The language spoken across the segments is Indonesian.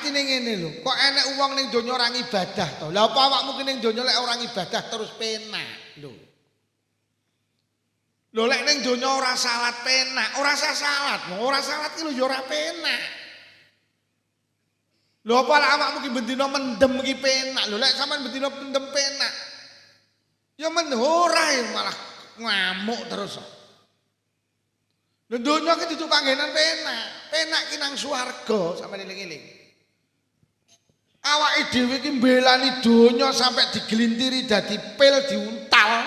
artine ngene lho, kok enek wong ning donya ora ibadah to. Lah apa awakmu ki ning donya lek ora ibadah terus penak lho. Lho lek ning donya ora salat penak, ora usah salat, ora salat ki lho ya ora penak. Lho apa lek awakmu ki bendina mendem ki penak. Lho lek sampean bendina mendem penak. Ya ora malah ngamuk terus. Lho donya ki dudu panggenan penak. Penak ki nang swarga sampeyan eling-eling. Awake dhewe ki mbelani donya sampai digelintiri dadi pil diuntal,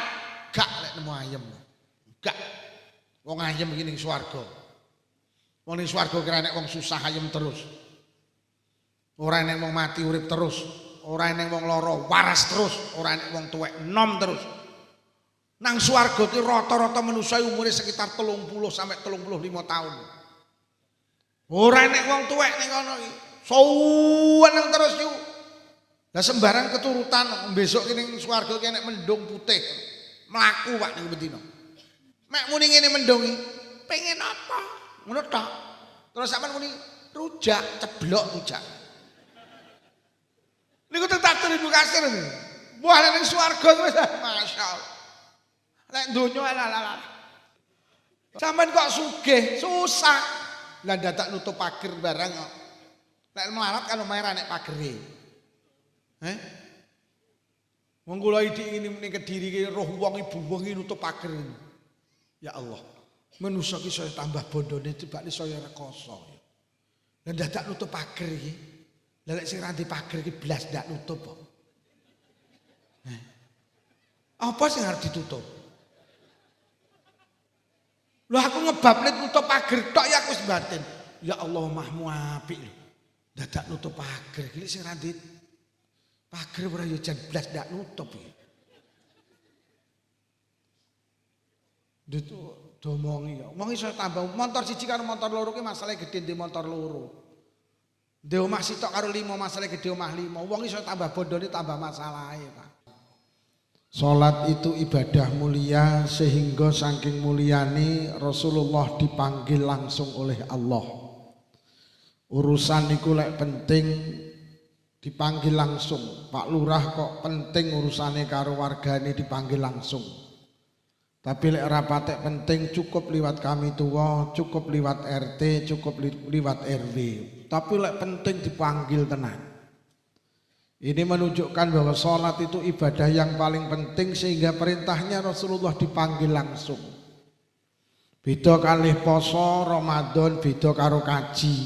gak lek nemu ayem. Gak. Wong ayem iki ning swarga. Wong ning swarga kira nek wong susah ayem terus. Ora enek wong mati urip terus, ora enek wong lara waras terus, ora enek wong tuwek enom terus. Nang swarga ki rata-rata manusa umure sekitar 30 sampai 35 tahun. Ora enek wong tuwek ning kono iki. Suweneng terus yu. Lah sembarang keturutan besok ki ning swarga ki enek mendung putih. Mlaku Pak ning bendina. Mek muni ngene mendung iki, pengen apa? Ngono tok. Terus sampean muni rujak, ceblok rujak. Niku tak Ibu Kasir niku. Wah ning swarga wis masyaallah. Lek donya ala-ala. Sampeyan kok sugih, susah. Lah dadak nutup pager barang kok. Lek melarat kan omahe ra nek pagere. Wong kula iki ning Kediri ki roh wong ibu wong iki nutup pager. Ya Allah. Manusa ki saya tambah bondone tibake saya rekoso. Lah dadak nutup pager iki. Lah lek sing ra di pager ki blas ndak nutup kok. Apa sing harus ditutup? Lho aku ngebab nek nutup pager tok ya aku wis batin. Ya Allah mahmu apik lho. Dadak nutup pager iki sing ra di pager ora yo jan blas ndak nutup iki. Domongi ya. Wong iso tambah motor siji karo motor loro ki masalahe gedhe ndek motor loro. Ndek omah sitok karo 5 masalahe gedhe omah 5. Wong iso tambah bondone tambah masalahe, Pak. Salat itu ibadah mulia sehingga saking mulyane Rasulullah dipanggil langsung oleh Allah. Urusan niku lek penting dipanggil langsung. Pak Lurah kok penting urusane karo wargane dipanggil langsung. Tapi lek rapatek penting cukup liwat kami tua, cukup liwat RT, cukup liwat RW. Tapi lek penting dipanggil tenan. Ini menunjukkan bahwa sholat itu ibadah yang paling penting sehingga perintahnya Rasulullah dipanggil langsung. Beda kalih poso Ramadan, beda karo kaji.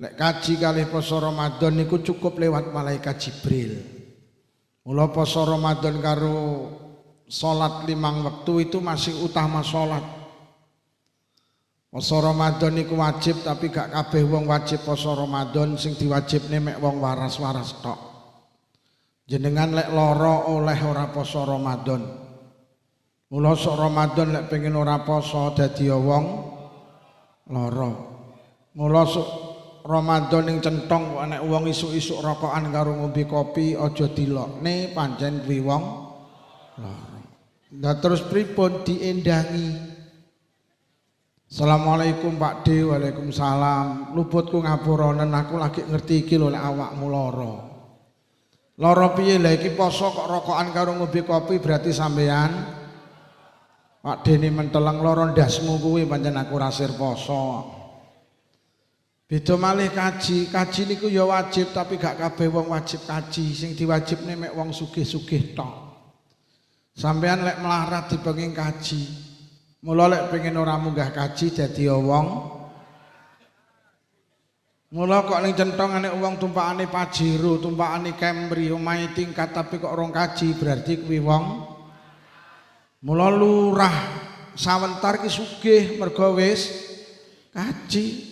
Lek kaji kalih poso Ramadan niku cukup lewat malaikat Jibril. Mula poso Ramadan karo sholat 5 waktu itu masih utama sholat. Poso Ramadan niku wajib tapi gak kabeh wong wajib poso Ramadan, sing diwajibne mek wong waras-waras tok. Jenengan lek lara oleh ora poso Ramadan. Mula sok Ramadan lek pengen ora poso dadi wong lara. Mula sok Ramadan ning centong kok nek wong isuk-isuk rokokan karo ngombe kopi aja dilokne pancen kuwi wong lara. Nah terus pripun diendangi? Assalamualaikum Pak D, waalaikumsalam. Luputku ngapuranen aku lagi ngerti iki lho lek awakmu lara. Lara piye lha iki poso kok rokokan karo ngombe kopi berarti sampean Pak D ini menteleng lara ndasmu kuwi pancen aku rasir poso. Beda malih kaji, kaji niku ya wajib tapi gak kabeh wong wajib kaji, sing diwajibne mek wong sugih-sugih tok. Sampean lek melarat dipenging kaji. Mula lek pengen ora munggah kaji dadi wong. Mula kok ning centong nek wong tumpakane Pajero, tumpakane Camry, omahe tingkat tapi kok rong kaji berarti kuwi wong. Mula lurah sawentar ki sugih mergo wis kaji.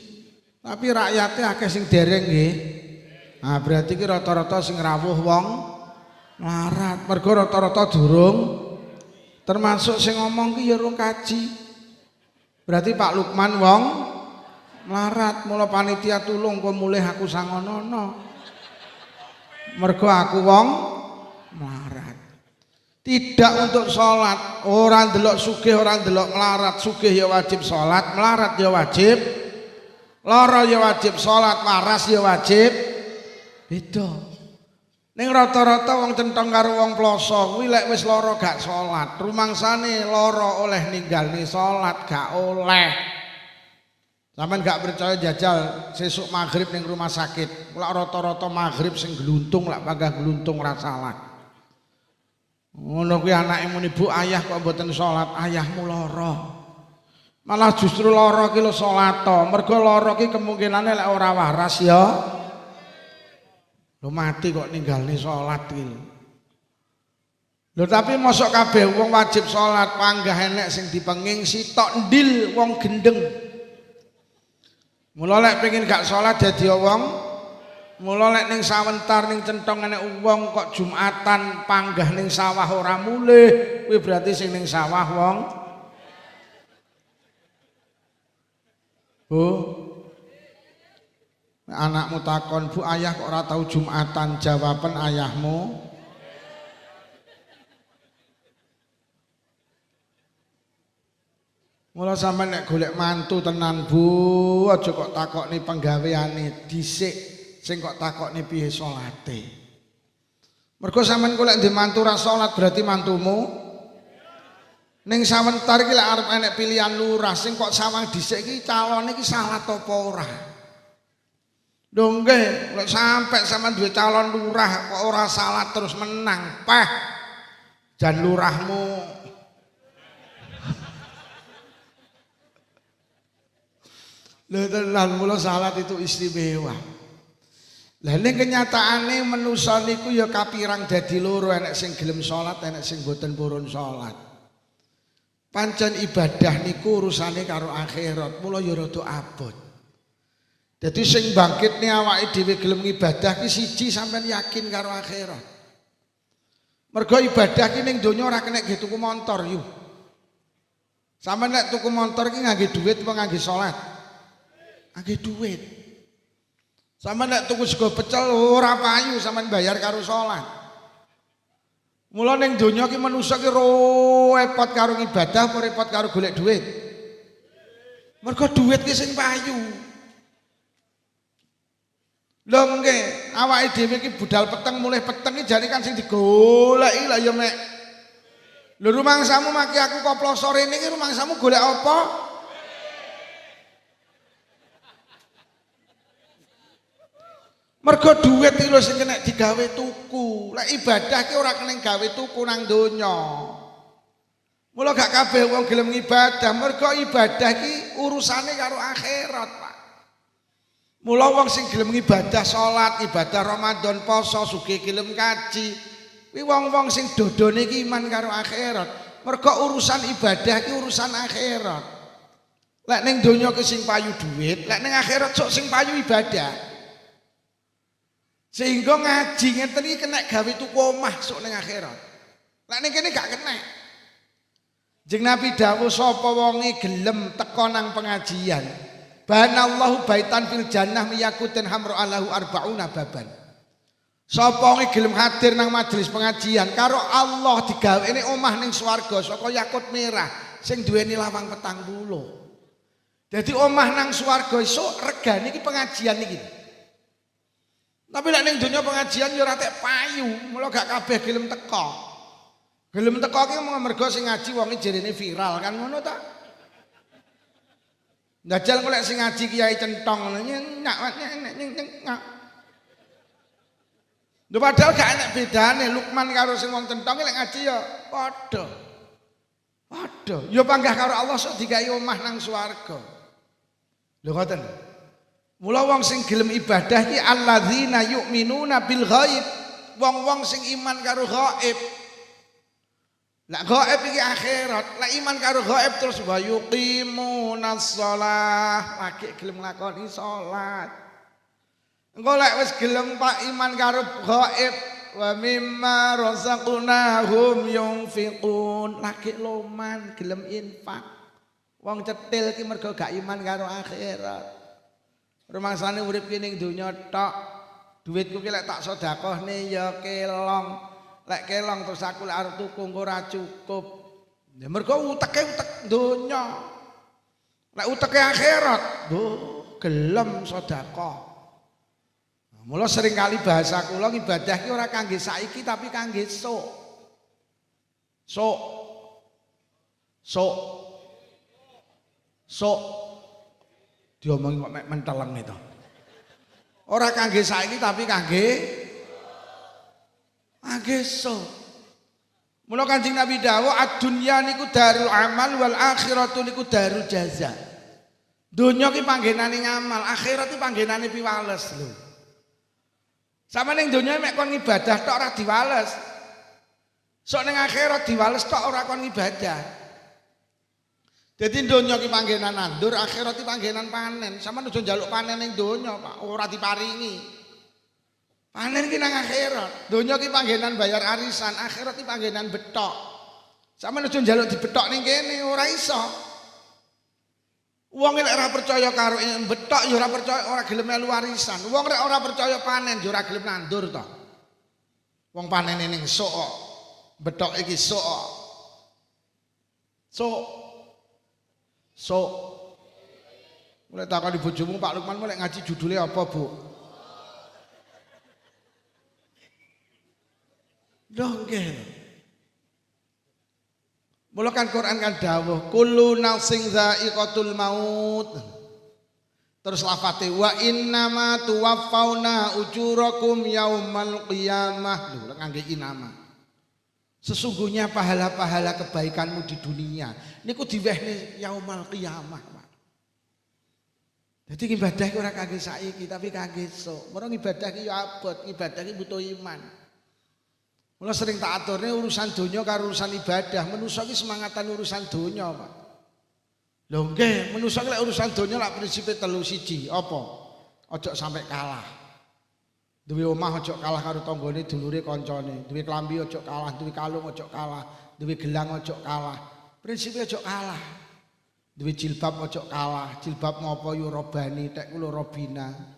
Tapi rakyate akeh sing dereng nggih. Nah berarti ki rata-rata sing rawuh wong melarat mergo rata-rata durung. Termasuk sing ngomong ki ya rung kaji. Berarti Pak Lukman wong melarat, mula panitia tulung kok mulih aku sangonono. Mergo aku wong melarat. Tidak untuk sholat, orang delok sugih, orang delok melarat. Sugih ya wajib sholat, melarat ya wajib Lara ya wajib salat, waras ya wajib beda. Ning rata-rata wong centong karo wong ploso kuwi lek wis lara gak salat, rumangsane lara oleh ninggalne salat gak oleh. Sampeyan gak percaya jajal sesuk maghrib ning rumah sakit. Lek rata-rata maghrib sing gluntung lek panggah gluntung ora salat. Ngono kuwi anake muni, "Bu, ayah kok mboten salat?" Ayahmu lara. Malah justru lara ki lho salat to. Mergo lara ki kemungkinane lek ora waras ya lho mati kok ninggalne salat ki. Lho tapi mosok kabeh wong wajib salat, panggah enek sing dipenging sitok ndil wong gendeng. Mula lek pengen gak salat dadi wong, mula lek ning sawentar ning centong enek wong kok Jumatan panggah ning sawah ora mulih, kuwi berarti sing ning sawah wong. Bu, anakmu takon, "Bu, ayah kok ora tau Jumatan?" Jawaban ayahmu, mula sampeyan nek golek mantu tenan Bu, aja kok takokne penggaweane dhisik, sing kok takokne piye salate. Mergo sampeyan golek ndek mantu ra salat berarti mantumu ning sawentar iki lek arep enek pilihan lurah sing kok sawang dhisik iki calone iki salat apa ora. Lho nggih, lek sampe sampeyan duwe calon lurah kok ora salat terus menang, peh jan lurahmu lho tenan. Mula salat itu istimewa. Lah ning kenyataane manusa niku ya kapirang dadi loro, enek sing gelem salat, enek sing boten purun salat. Pancen ibadah niku urusane karo akhirat, mula ya rada abot. Dadi sing bangkitne awake dhewe gelem ibadah ki siji sampean yakin karo akhirat. Mergo ibadah ki ning donya ora kena nggih tuku montor yu. Sampeyan nek tuku montor ki ngangge dhuwit apa ngangge salat? Ngangge dhuwit. Sampeyan nek tuku sego pecel ora payu sampeyan bayar karo salat. Mula ning donya ki manusa ki repot karo ibadah apa repot karo golek dhuwit? Mergo dhuwit ki sing payu. Lho nggih, awake dhewe iki budal peteng mulih peteng iki jane kan sing digoleki lah ya mek. Lho rumangsamu maki aku kok ploso rene iki rumangsamu golek apa? Mergo dhuwit iki lho sing kena digawe tuku. Lek ibadah ki ora kena gawe tuku nang donya. Mula gak kabeh wong gelem ibadah, mergo ibadah ki urusane karo akhirat, Pak. Mula wong sing gelem ibadah salat, ibadah Ramadan, poso, sugih gelem kaji, kuwi wong-wong sing dodone ki iman karo akhirat. Mergo urusan ibadah ki urusan akhirat. Lek ning donya ki sing payu dhuwit, lek ning akhirat sok sing payu ibadah. Sehingga ngaji ngeten iki kena gawe tuku omah sok ning akhirat. Lek ning kene gak kena. Jeng Nabi dawuh sapa wonge gelem teka nang pengajian, banallahu baitan fil jannah miyakutin hamra alahu arbauna baban. Sapa wonge gelem hadir nang majelis pengajian karo Allah digaweane omah ning swarga saka yakut merah sing duweni lawang 40. Dadi omah nang swarga esuk regane iki pengajian iki. Tapi lek ning donya pengajian ya ora tek payu, mula gak kabeh gelem teka. Gelem teka ki mergo sing ngaji wonge jerene viral kan ngono ta. Ndajal kok lek sing ngaji kiai centong nyak. Lho padahal gak enek bedane Lukman karo sing wong centong lek ngaji ya padha. Padha. Ya panggah karo Allah sok digawe omah nang swarga. Lho ngoten. Mula wong sing gelem ibadah ki alladzina yu'minuna bil ghaib. Wong-wong sing iman karo ghaib. Lah ghaib iki akhirat, lah iman karo ghaib terus wa yuqimunas shalah, lagi gelem nglakoni salat. Engko lek wis gelem Pak iman karo ghaib, wa mimma razaqnahum yunfiqun, lagi loman gelem infak. Wong cetil ki mergo gak iman karo akhirat. Rumangsane urip ki ning donya tok. Duitku ki lek tak sedekahne ya kelong. Lek kelong terus aku lek arep tuku ora cukup. Ya mergo uteke utek donya. Lek uteke akhirat, gelem sedekah. Mula sering kali bahasa kula ibadah ki ora kangge saiki tapi kangge sok. Sok diomongi kok mek menteleng itu. Ora kangge saiki tapi kangge sok. Mula Kanjeng Nabi dawuh ad-dunya niku darul amal wal akhiratu niku darul jaza. Donya ki panggenane ngamal, akhirat ki panggenane piwales lho. Sama ning donya mek kon ibadah tok ora diwales. Sok ning akhirat diwales tok ora kon ibadah. Dadi donya ki panggenan nandur, akhirat ki panggenan panen. Sampeyan aja njaluk panen ning donya, Pak, ora diparingi. Panen ki nang akhirat. Donya ki panggenan bayar arisan, akhirat ki panggenan betok. Sampeyan aja njaluk dibetok ning kene, ora iso. Wong nek ora percaya karo betok ya ora percaya, ora gelem melu warisan. Wong nek ora percaya panen ya ora gelem nandur to. Wong panene ning sok kok. Betok iki sok kok. Sok. Mulai takon di bojomu Pak Lukman mulai ngaji judulnya apa, Bu? Dongke. Mula kan Quran kan dawuh kullu nafsin dha'iqatul maut. Terus lafate wa innama tuwaffauna ujurakum yaumal qiyamah. Lho ngangge inama. Sesungguhnya pahala-pahala kebaikanmu di dunia niku diwehne yaumal qiyamah, Pak. Dadi ibadah ki ora kangge saiki tapi kangge esuk. Mula ibadah ki ya abot, ibadah ki butuh iman. Mula sering tak aturne urusan donya karo urusan ibadah. Manusa ki semangatan urusan donya, Pak. Lho nggih, manusa ki lek urusan donya lak prinsipe telu siji, apa? Ojo sampai kalah. Duwe omah ojo kalah karo tanggane, dulure kancane. Duwe klambi ojo kalah, duwe kalung ojo kalah, duwe gelang ojo kalah. Prinsipe ojo kalah. Duwe jilbab ojo kalah. Jilbab ngopo yo robani, tek kula robina.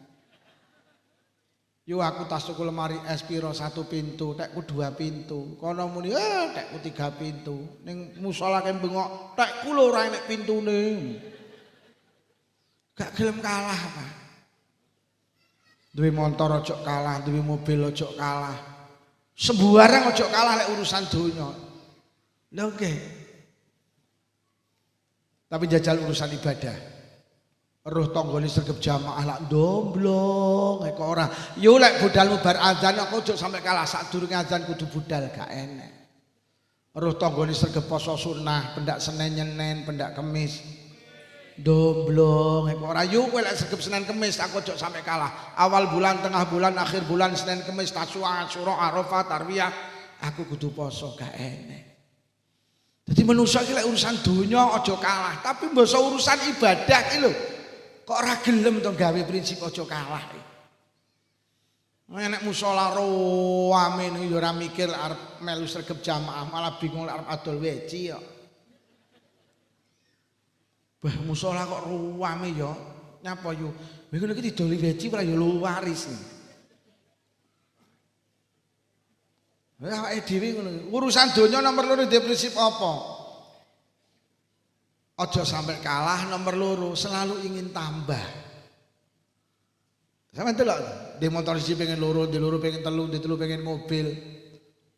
Yo aku tas tuku lemari es piro 1 pintu, tekku 2 pintu. Kono muni tekku 3 pintu. Ning musala ke bengok, tekku lho ora enek pintune. Gak gelem kalah, Pak. Duwe motor ojo kalah, duwe mobil ojo kalah. Sembarang ojo kalah lek urusan donya. Lha nggih. Tapi jajal urusan ibadah. Roh tanggane sregep jamaah lak ndomblong kok ora. Yo lek budalmu bar azan kok ojo sampe kalah sadurunge azan kudu budal gak enek. Roh tanggane sregep poso sunah, pendak Senin Nyenen, pendak Kamis. Ndomblong kok ora. Yo kowe lek sregep Senin Kamis aku ojo sampe kalah. Awal bulan, tengah bulan, akhir bulan, Senin Kamis, Tasyu'a, Asyura, Arafah, Tarwiyah, aku kudu poso gak enek. Jadi manusia ki lek urusan donya ojo kalah, tapi mbasa urusan ibadah ki lho. Kok ora gelem to gawe prinsip aja kalah. Nek musala rame ya ora mikir arep melu sregep jamaah, malah bingung arep adol weci kok. Bah musala kok rame ya. Nyapa yo? Mengko iki didoli weci ora ya waris. Awake dhewe ngono. Urusan donya nomor 2 duwe prinsip apa? Ojo sampai kalah, nomor 2 selalu ingin tambah. Sampe delok, di motor siji pengen loro, di loro pengen telu, di telu pengen mobil.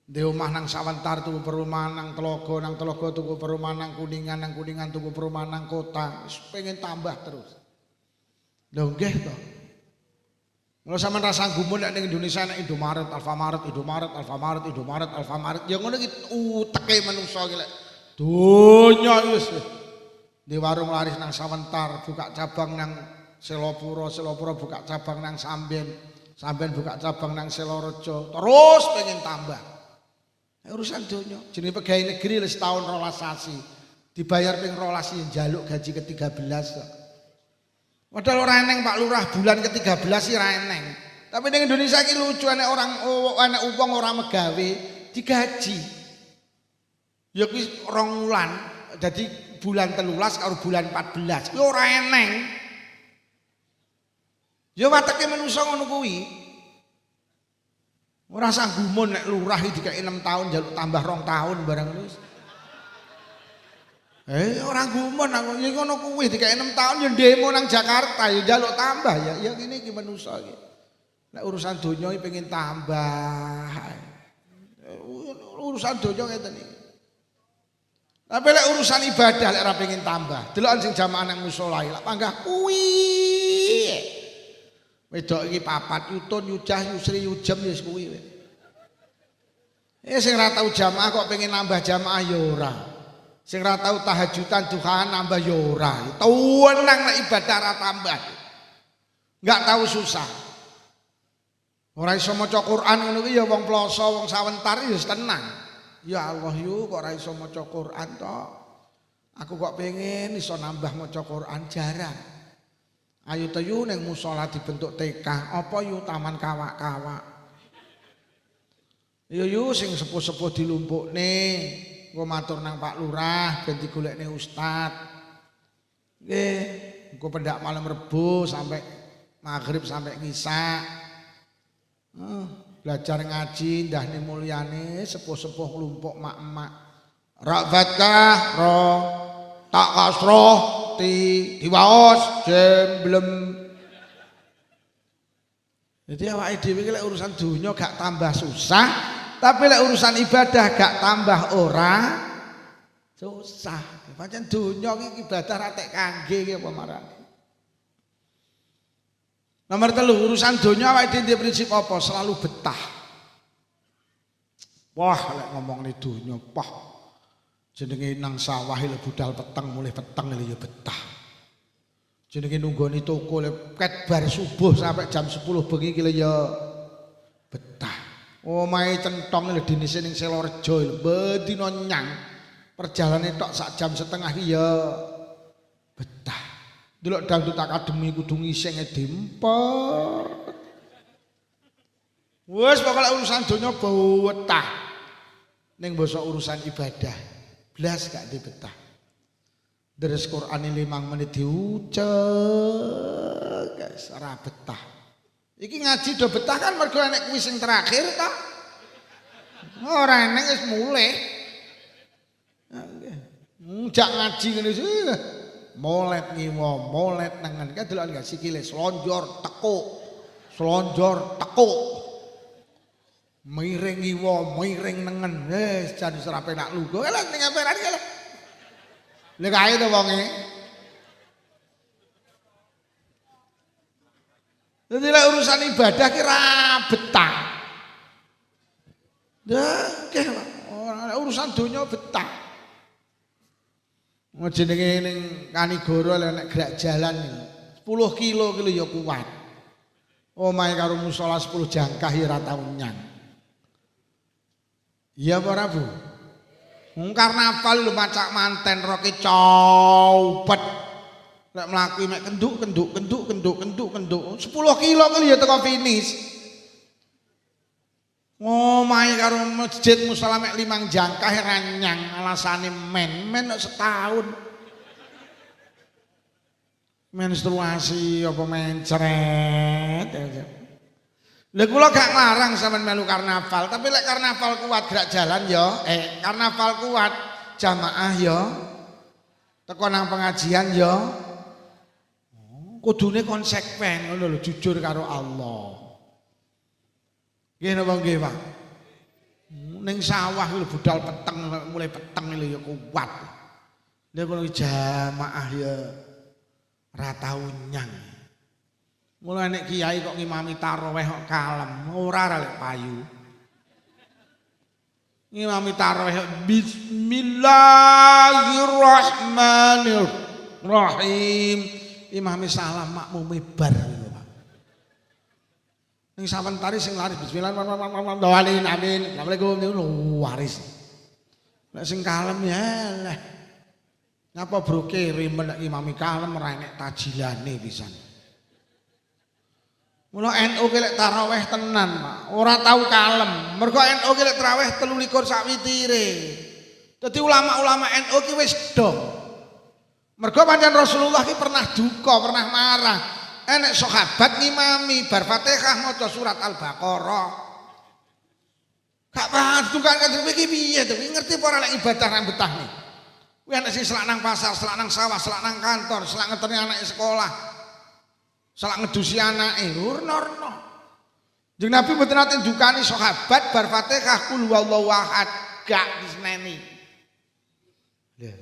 Di omah nang Sawentar tuku perumahan, nang Telaga tuku perumahan, nang Kuningan tuku perumahan, nang kota, pengen tambah terus. Lho nggih to. Mula sampean rasa gumun nek ning Indonesia nek Indomaret, Alfamaret, ya ngono iki uteke manungsa iki lek. Donya wis di warung laris nang Sawentar, buka cabang nang Selopuro buka cabang nang Samben buka cabang nang Selorejo, terus pengen tambah. Urusan donya, jenenge pegawai negeri wis tahun 12 sasi. Dibayar ping 12 njaluk gaji ke-13 kok. Padahal ora eneng Pak Lurah bulan ke-13 sih ora eneng. Tapi ning Indonesia iki lucu enek wong ora megawe digaji. Ya kuwi 2 wulan. Jadi bulan 13 karo bulan 14 kuwi ora eneng. Ya wateke manungsa ngono kuwi. Ora sanggumun nek lurah iki dikek 6 tahun njaluk tambah 2 tahun barang wis. Orang gumun aku ya ngono kuwi dikek 6 tahun ya demo nang Jakarta ya njaluk tambah ya ngene iki manusa iki. Nek urusan donya iki pengen tambah. Urusan donya ngeten iki. Tapi lek urusan ibadah lek ora pengen tambah. Delokan sing jamaah nang musala lak panggah kuwi. Wedok iki papat yutun yujah yusri yujem ya kuwi. Sing ora tau jamaah kok pengen nambah jamaah ya ora. Sing ora tau tahajudan duhaan nambah ya ora. Tuwenang nek ibadah ora tambah. Enggak tahu susah. Ora iso maca Quran ngono ki ya wong ploso, wong sawentar ya tenang. Ya Allah yu kok ora iso maca Quran to. Aku kok pengen iso nambah maca Quran jarang. Ayo to yu ning musala dibentuk TK, apa yu taman kawak-kawak. Yu sing sepuh-sepuh dilumpukne. Engko matur nang Pak Lurah ben digolekne ustad. Nggih, engko pendak malam Rebo sampai maghrib sampai ngisak. Belajar ngaji ndahne mulyane sepuh-sepuh nglumpuk mak-emak. Ra'fatkah ro tak kasroh diwaos jemblem. Jadi awake dhewe iki lek urusan donya gak tambah susah. Tapi lek urusan ibadah gak tambah ora susah. Pancen donya iki ibadah ra tek kangge iki apa marane. Nomor 3 urusan donya awake dhewe prinsip apa? Selalu betah. Wah lek ngomongne donya pah. Jenenge nang sawah lek budal peteng mulih peteng ya betah. Jenenge nunggoni toko lek ket bar subuh sampai jam 10 bengi ki ya betah. Omahe centong lho dinise ning Selorejo lho bedina nyang. Perjalane tok sak jam setengah ya betah. Delok dangdut akademi kudu ngising dempet. Wes pokoke urusan donya betah. Ning basa urusan ibadah blas gak betah. Deres Quran 5 menit diucek guys ora betah. Iki ngaji do betah kan mergo enek kuwi sing terakhir ta. Ora enek wis mulih. Jak ngaji ngene wis molet ngiwa, molet nengen. Kan delok gak sikile slonjor tekuk. Slonjor tekuk. Miring ngiwa, miring nengen. Wis jan wis ora penak lungguh. Lha ning emperan iki lho. Lha kae to wonge. Jadi urusan ibadah kira betah. Urusan dunia betah. Jenenge ning Kanigoro nek gerak jalan 10 kilo ya kuat. Omahe karo musala 10 jangkah ya ora tau nyang. Iya apa ora Bu? Karnaval lho macak manten roke cowet. Lek mlaku mek kenduk 10 kilo kali ya teko finish. Omahe karo masjid musala mek 5 jangkah ranyang alasane men setahun. Menstruasi apa mencret. Lha kula gak nglarang sampean melu karnaval, tapi lek karnaval kuat gerak jalan ya, karnaval kuat jamaah ya. Teko nang pengajian ya. Kudune konsekuen ngono lho jujur karo Allah. Nggih napa nggih, Pak? Ning sawah lho budal peteng mulai peteng lho ya kuat. Lha kula jamaah ya ora tau nyang. Mulai nek kiai kok ngimami tarawih kok kalem, ora lek payu. Ngimami tarawih bismillahirrahmanirrahim. Imam salam makmume bar lho Pak. Ning sawentari sing laris bismillahirrahmanirrahim amin. Assalamualaikum waris. Nek sing kalem ya lah. Ngapa bro kiri menek imami kalem ora enek tajilane pisan. Mula NU ki lek tarawih tenan, Pak. Ora tau kalem. Mergo NU ki lek tarawih 23 sak witire. Dadi ulama-ulama NU ki wis dong. Mergo pancen Rasulullah ki pernah duka, pernah marah. Enek sahabat ngimami bar Fatihah maca surat Al-Baqarah. Gak paham dukan iki piye to? Ngerti apa ora lek ibadah nang betah nih. Kuwi anak sing selak nang pasar, selak nang sawah, selak nang kantor, selak ngeteni anake sekolah. Selak ngedusi anake, urna-urna. Jeung Nabi mboten nate ndukani sahabat bar Fatihah kul huwallahu ahad, gak diseneni. Lha.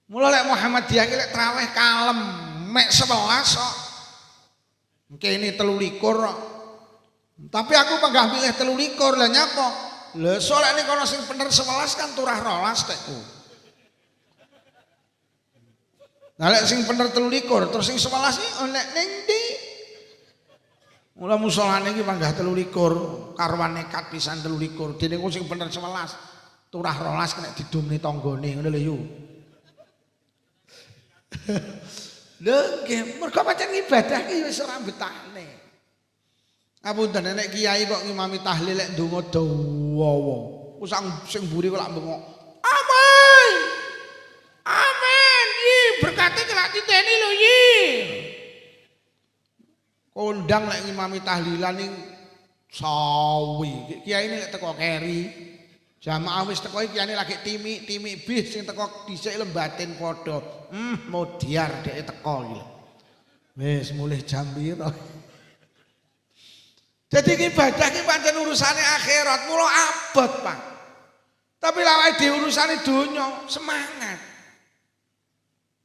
Mula lek Muhammadiyah iki lek traweh kalem, mek 11 kok. Kene 23 kok. Tapi aku penggah milih 23 lah nyapa? Lah solek nek ana sing bener 11 kan turah 12 tekku. Nah lek sing bener 23 terus sing 11 iki nek ning ndi? Mula musolane iki panggah 23 karuan nekat pisan 23 dene ku sing bener 11 turah 12 kena didumne tanggane ngono lho yo. Lho nggih mergo pancen ibadah iki wis ora betahne. Apunten nek kiai kok ngimami tahlil lek ndonga dawa. Ku sing mburi kok lak bengok. Amin. Amin. Yi berkate kelak titeni lho yi. Kondang lek ngimami tahlilan ning sawi. Kiai ini lek teko keri. Jamaah wis teko iki kiai lagi timik bis sing teko dhisik lembatin padha. Modiar dhek teko iki. Wis mulih jam pira? Jadi ibadah iki pancen urusane akhirat, mula abot, Pak. Tapi lawake dhewe urusane donya, semangat.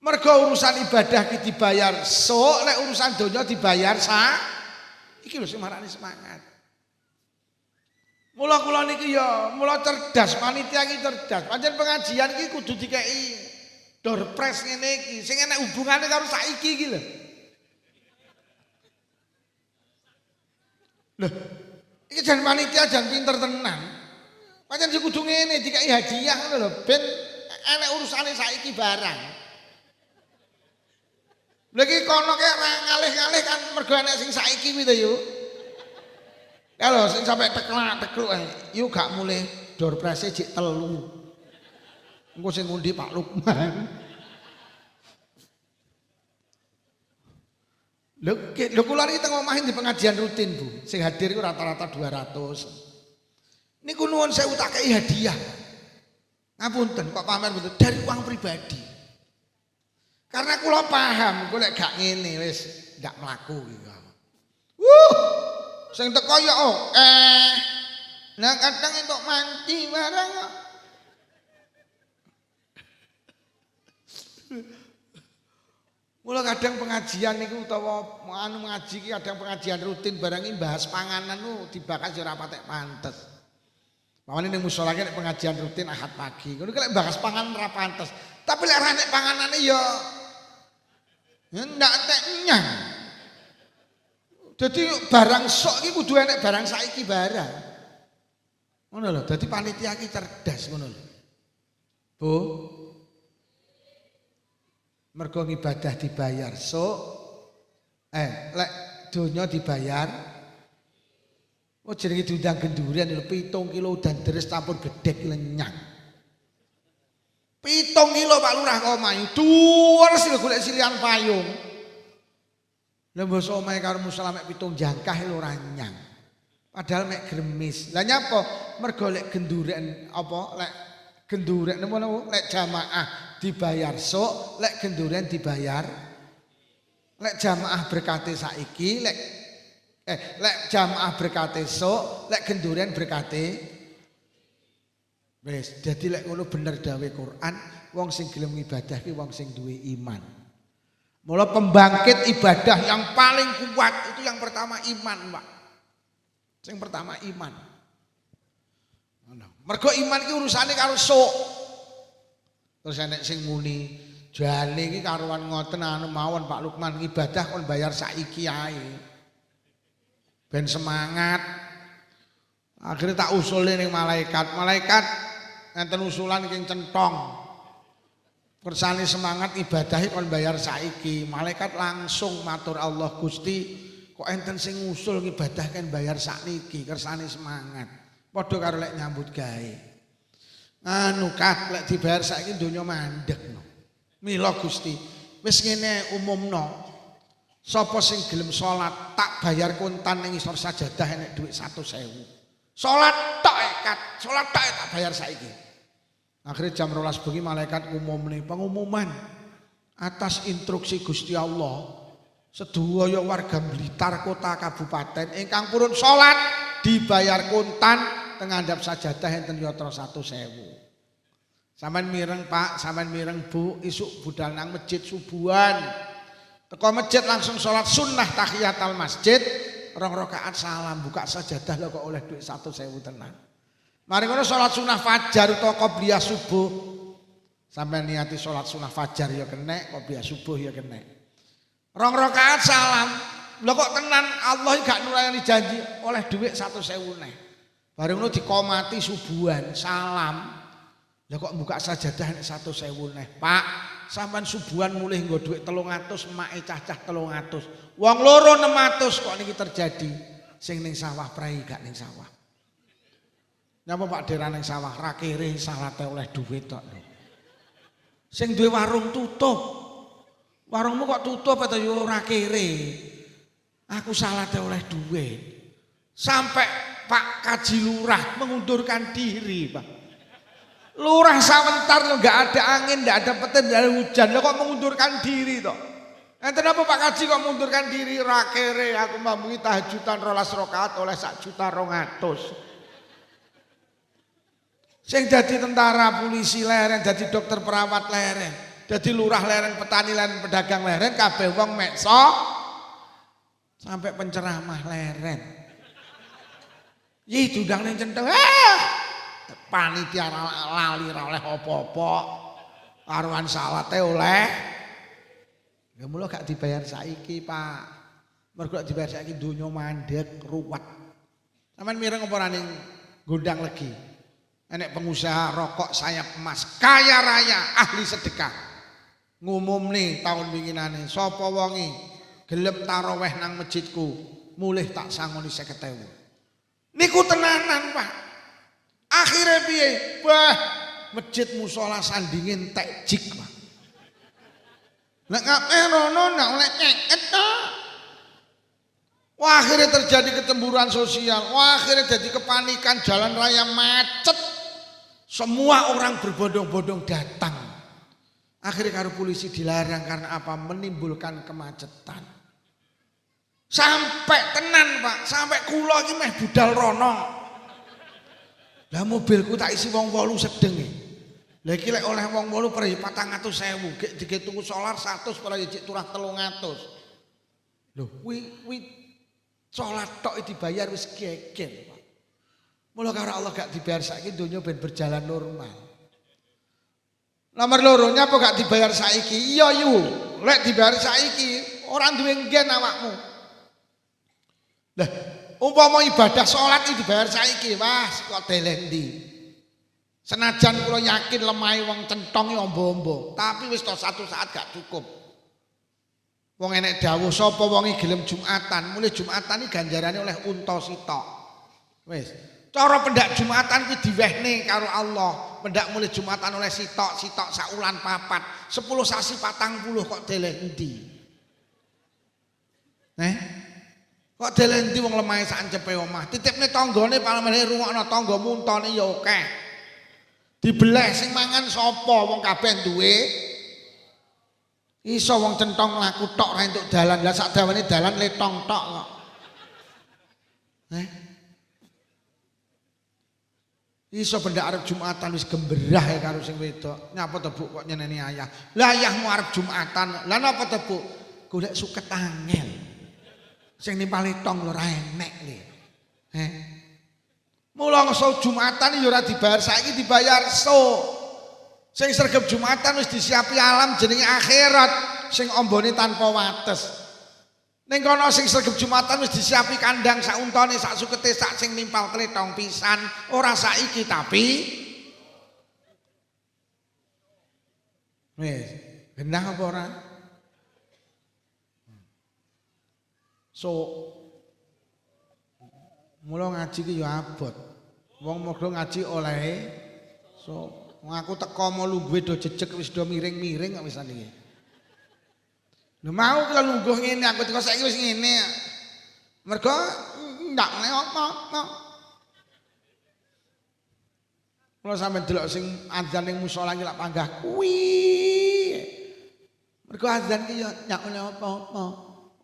Mergo urusan ibadah ki dibayar sok, lek urusan donya dibayar iki lho sing marani semangat. Mula kula niki ya, mula cerdas, panitia iki cerdas. Pancen pengajian iki kudu dikeki door prize ngene iki, sing enek hubungane karo saiki iki lho. Loh, iki jan panitia jan pinter tenan. Pancen sing kudu ngene dikeki hadiah ngono lho, ben enek urusane saiki barang. Lagi kono kayak ngalih-ngalih kan mergo enek sing saiki kuwi to yo. Ya lho sing sampe tekluk yo gak mulih door prize jek 3. Engko sing ngundi Pak Lukman. Lho kula niki teng omah di pengajian rutin, Bu. Sing hadir iku rata-rata 200. Niku nuwun sewu tak kei hadiah. Ngapunten kok pamer betul dari uang pribadi. Karena kula paham, kula gak ngene wis ndak mlaku gitu. Sing teko ya nah kadang entuk manci barang. Mula kadang pengajian niku utawa anu ngaji ki kadang pengajian rutin barang iki bahas panganan nu dibahas ora patek pantes. Pamane ning musala ki pengajian rutin Ahad pagi. Ngono ki lek bahas panganan ora pantes. Tapi lek ora nek panganane ya ndak entek nyang. Dadi barang sok iki kudu enek barang saiki barang. Ngono lho, dadi panitia ki cerdas ngono lho. Bu, mergo ibadah dibayar sok lek donya dibayar jenenge diundang gendurian 7 kilo udan deres campur gedhek lenyang 7 kilo Pak Lurah kok mayu duwes golek silihan payung lha mbok omahe karo musala mek 7 jangkah lho ora nyang padahal mek gremis lah nyapa mergo lek gendurian apa lek gendurian napa lek jamaah dibayar sok, lek gendurian dibayar. Lek jamaah berkate saiki, lek jamaah berkate sok, lek gendurian berkate. Wis, dadi lek ngono bener dawuh Quran, wong sing gelem ibadah ki wong sing duwe iman. Mula pembangkit ibadah yang paling kuat itu yang pertama iman, Pak. Sing pertama iman. Mergo iman ki urusane karo sok. Terus enek sing muni jane iki karuan ngoten anu mawon Pak Lukman ibadah kon bayar saiki ae. Ben semangat. Akhirnya tak usule ning malaikat. Malaikat ngenten usulan king centong. Kersane semangat ibadah kon bayar saiki. Malaikat langsung matur Allah Gusti, kok enten sing usul ibadah kan bayar sakniki, kersane semangat. Padha karo lek nyambut gawe. Anu kat lek dibayar saiki donya mandeg no. Mila Gusti, wis ngene umumno. Sapa sing gelem salat tak bayar kontan ning isor sajadah enek dhuwit 100.000. Salat tok kat, salat tok tak bayar saiki. Akhirnya jam 12 bengi malaikat umumne pengumuman atas instruksi Gusti Allah. Sedaya warga Blitar kota kabupaten ingkang purun salat dibayar kontan tengandhap sajadah enten yatra 1.000. Sampeyan mireng Pak, sampeyan mireng Bu, isuk budal nang masjid subuhan. Teko masjid langsung salat sunnah tahiyatul masjid, 2 rakaat salam buka sajadah lho kok oleh duit 1.000 tenan. Mari ngono salat sunnah fajar utawa qobliyah subuh. Sampeyan niati salat sunnah fajar ya kenek, qobliyah subuh ya kenek. 2 rakaat salam. Lho kok tenan Allah gak nurani janji oleh duit 1.000 neh. Bareng ngono dikomati subuhan salam. Lah kok buka sajadah nek 1.000 neh. Pak, sampean subuhan mulih nggo dhuwit 300, make cacah 300. Wong loro 600 kok niki terjadi. Sing ning sawah prai gak ning sawah. Napa Pak Dera ning sawah ra kere salate oleh dhuwit tok lho. Sing duwe warung tutup. Warungmu kok tutup atau yo ora kere. Aku salate oleh dhuwit. Sampai Pak Kaji Lurah mengundurkan diri, Pak. Lurah sebentar lo nggak ada angin, nggak ada petir, nggak ada hujan, lo kok mengundurkan diri toh? Kenapa Pak Kaji kok mengundurkan diri? Rakere aku mampungi tahajudan 12 rakaat oleh 1.200.000. Sing jadi tentara, polisi leren, jadi dokter perawat leren, jadi lurah leren, petani leren, pedagang leren, kabeh wong mekso sampai penceramah leren. Ih dudang ning centeng. Panitia lali ra oleh apa-apa. Karuan salate oleh. Ya mula gak dibayar saiki, Pak. Mergo gak dibayar saiki donya mandek, ruwet. Sampeyan mireng apa ora ning Gondang Legi? Enek pengusaha rokok sayap emas, kaya raya, ahli sedekah. Ngumumne taun winginane, sapa wonge gelem tarawih nang masjidku, mulih tak sangoni 50.000. Niku tenanan, Pak. Akhirnya piye? Wah, masjid musola sandingin tekjik, Pak. Nek ngapain rono nak oleh nyeket ta. Wah, akhirnya terjadi kecemburuan sosial. Wah, akhirnya jadi kepanikan, jalan raya macet. Semua orang berbondong-bondong datang. Akhirnya karo polisi dilarang karena apa? Menimbulkan kemacetan. Sampai tenan, Pak, sampai kula iki meh budal rono. Lah mobilku tak isi wong 8 sedeng. Lah iki lek oleh wong 8 per 400.000, gek dige tuku solar 100 per jek turah 300. Lho, kuwi salat tok dibayar wis geger, Pak. Mula karo Allah gak dibayar saiki donya ben berjalan normal. Nomor loronya apa gak dibayar saiki? Iya yu, lek dibayar saiki ora duwe nggen awakmu. Lah, umpama ibadah salat iki dibayar saiki, wah kok deleh ndi. Senajan kula yakin lemahe wong centong ombo-ombo, tapi wis to satu saat gak cukup. Wong enek dawuh sapa wong gelem Jumatan, mulih Jumatan iki ganjarane oleh unta sitok. Wis, cara pendak Jumatan kuwi diwehne karo Allah. Pendak mulih Jumatan oleh sitok sak ulan 4, 10 sasi 40 kok deleh endi? Kok deleh endi wong lemahe sak ancepe omah. Titipne tanggane palemene rungokno tangga muntone ya akeh. Dibeleh sing mangan sapa wong kabeh duwe. Iso wong centong laku tok ra entuk dalan. Lah sak dawane dalan letong tok kok. Iso benda arep Jumatan wis gemberah ya karo sing wedok. Nyapa to Bu kok nyeneni ayah. Lah ayahmu arep Jumatan. Lah napa to Bu? Golek suket angel. Sing nimpali tong lho ora enek lho. Mula ngeso Jumatan ya ora dibayar saiki dibayar so. Sing sregep Jumatan wis disiapi alam jenenge akhirat sing ombone tanpa wates. Ning kono sing sregep Jumatan wis disiapi kandang sak untane sak sukete sak sing nimpal klethong pisan, ora saiki tapi wis genah apa ora? So mula ngaji ki ya abot. Wong modho ngaji olehe so aku teko mau lungguhe do jejeg wis do miring-miring kok wisan iki. Lho mau kula lungguh ngene aku teko saiki wis ngene. Mergo ndak apa-apa. Mula sampeyan delok sing azan ning musala iki lak panggah kuwi. Mergo azan ki yo nyakune apa-apa.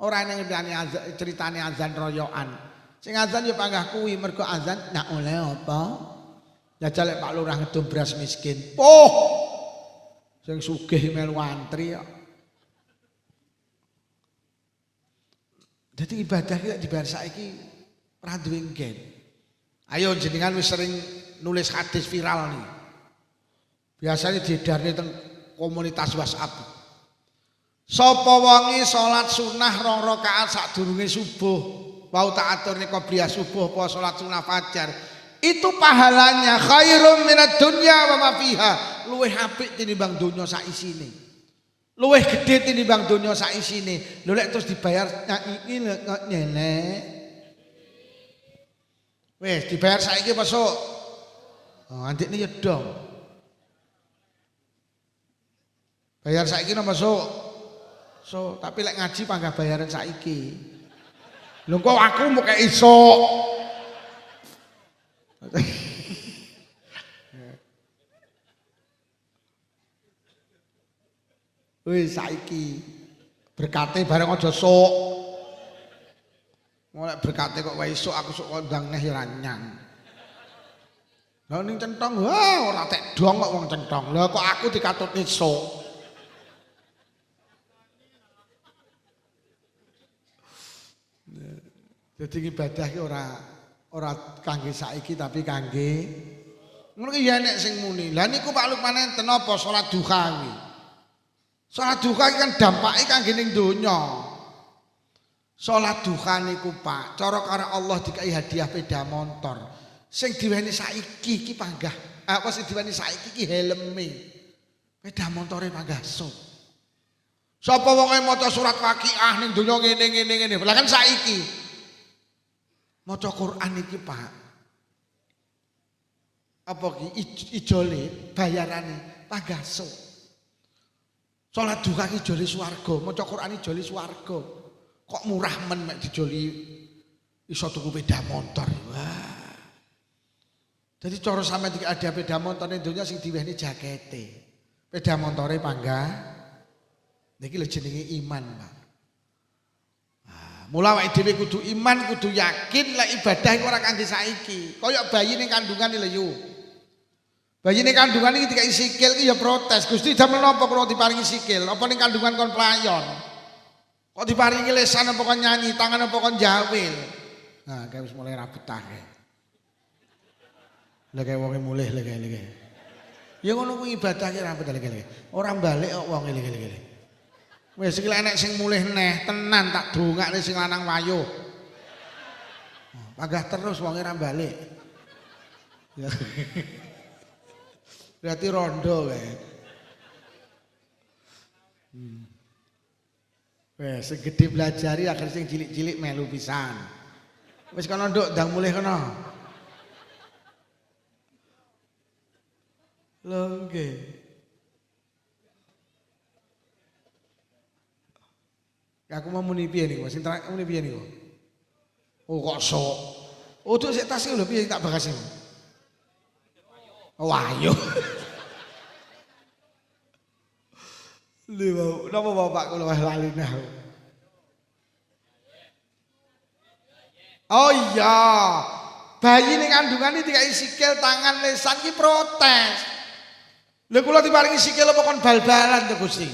Ora ning ngertani azan critane azan royokan. Sing azan yo panggah kuwi mergo azan nyakune apa? Jajal lek Pak Lurah ngedum beras miskin. Sing sugih melu antri kok. Dadi ibadah ki dibayar saiki ora duwe nggen. Ayo jenengan wis sering nulis hadis viral nih. Biasanya diedarne teng komunitas WhatsApp. Sapa wonge salat sunah 2 rakaat sadurunge subuh, wau tak aturne qobliyah subuh apa salat sunah fajar. Itu pahalanya khairum minad dunya wa ma fiha. Luwih apik tinimbang donya sak isine. Luwih gedhe tinimbang donya sak isine. Lho lek terus dibayar iki kok nyelek. Wis dibayar saiki apa sok? Oh, andikne ya dong. Bayar saiki napa sok? So, tapi lek ngaji panggah bayaran saiki. Lho kok aku mau kayak isok. Wis saiki berkate bareng aja sok. Mulai berkate kok wae esuk aku sok kondang neh ya nyang. Lah ning centong wah ora tek dong kok wong centong. Lah kok aku dikatutne esuk. Jadi ibadah ki ora kangge saiki tapi kangge ngono ki ya nek sing muni. Lah niku Pak Lukman enten apa salat duha kuwi. Salat duha iki kan dampake kangge ning donya. Salat duha niku Pak, cara karo Allah dikai hadiah sepeda motor. Sing diweni saiki iki panggah. Apa sing diweni saiki iki helme. Sepeda motore panggah sok. Sapa wong maca surat Waqiah ning donya ngene. Lah kan saiki maca Quran iki Pak. Apa ki ijole bayarane panggah sok. Salat duha ki ijole swarga, maca Quran ijole swarga. Kok murah men mek dijoli iso tuku sepeda motor. Wah. Jadi cara sampeyan iki ada sepeda motor ning donya sing diwehni jakete. Sepeda motore panggah. Niki lho jenenge iman, Pak. Mula awake dhewe kudu iman, kudu yakin lek ibadah iku ora kangge saiki. Kaya bayi ning kandungan lho yo. Bayi ning kandungan iki dikai sikil iki ya protes. Gusti damel napa kula diparingi sikil? Apa ning kandungan kon playon? Kok diparingi lesan apa kon nyanyi, tangan apa kon jawil? Nah, kae wis mulai ra betah kae. Lah kae wonge mulih lho kae. Ya ngono kuwi ibadah ki ra betah lho. Ora balik kok wonge lho. Wis iki enek sing mulih neh tenan tak dongakne sing lanang wayuh. Panggah terus wonge ra balik. Berarti rondo kae. Wes sing gedhe belajari akhir sing cilik-cilik melu pisan. Wis kono nduk ndang mulih kono. Lho nggih. Aku mau muni piye niku? Sing terakhir muni piye niku? Oh kok sok. Oh duk sik tas lho piye tak bagasi. Wahyu. Lho, napa Bapak kula wis lali nah. Oh iya. Bayi ning kandungane dikai sikil tangan lesan ki protes. Lha kula diparingi sikil apa kon bal-balan to Gusti?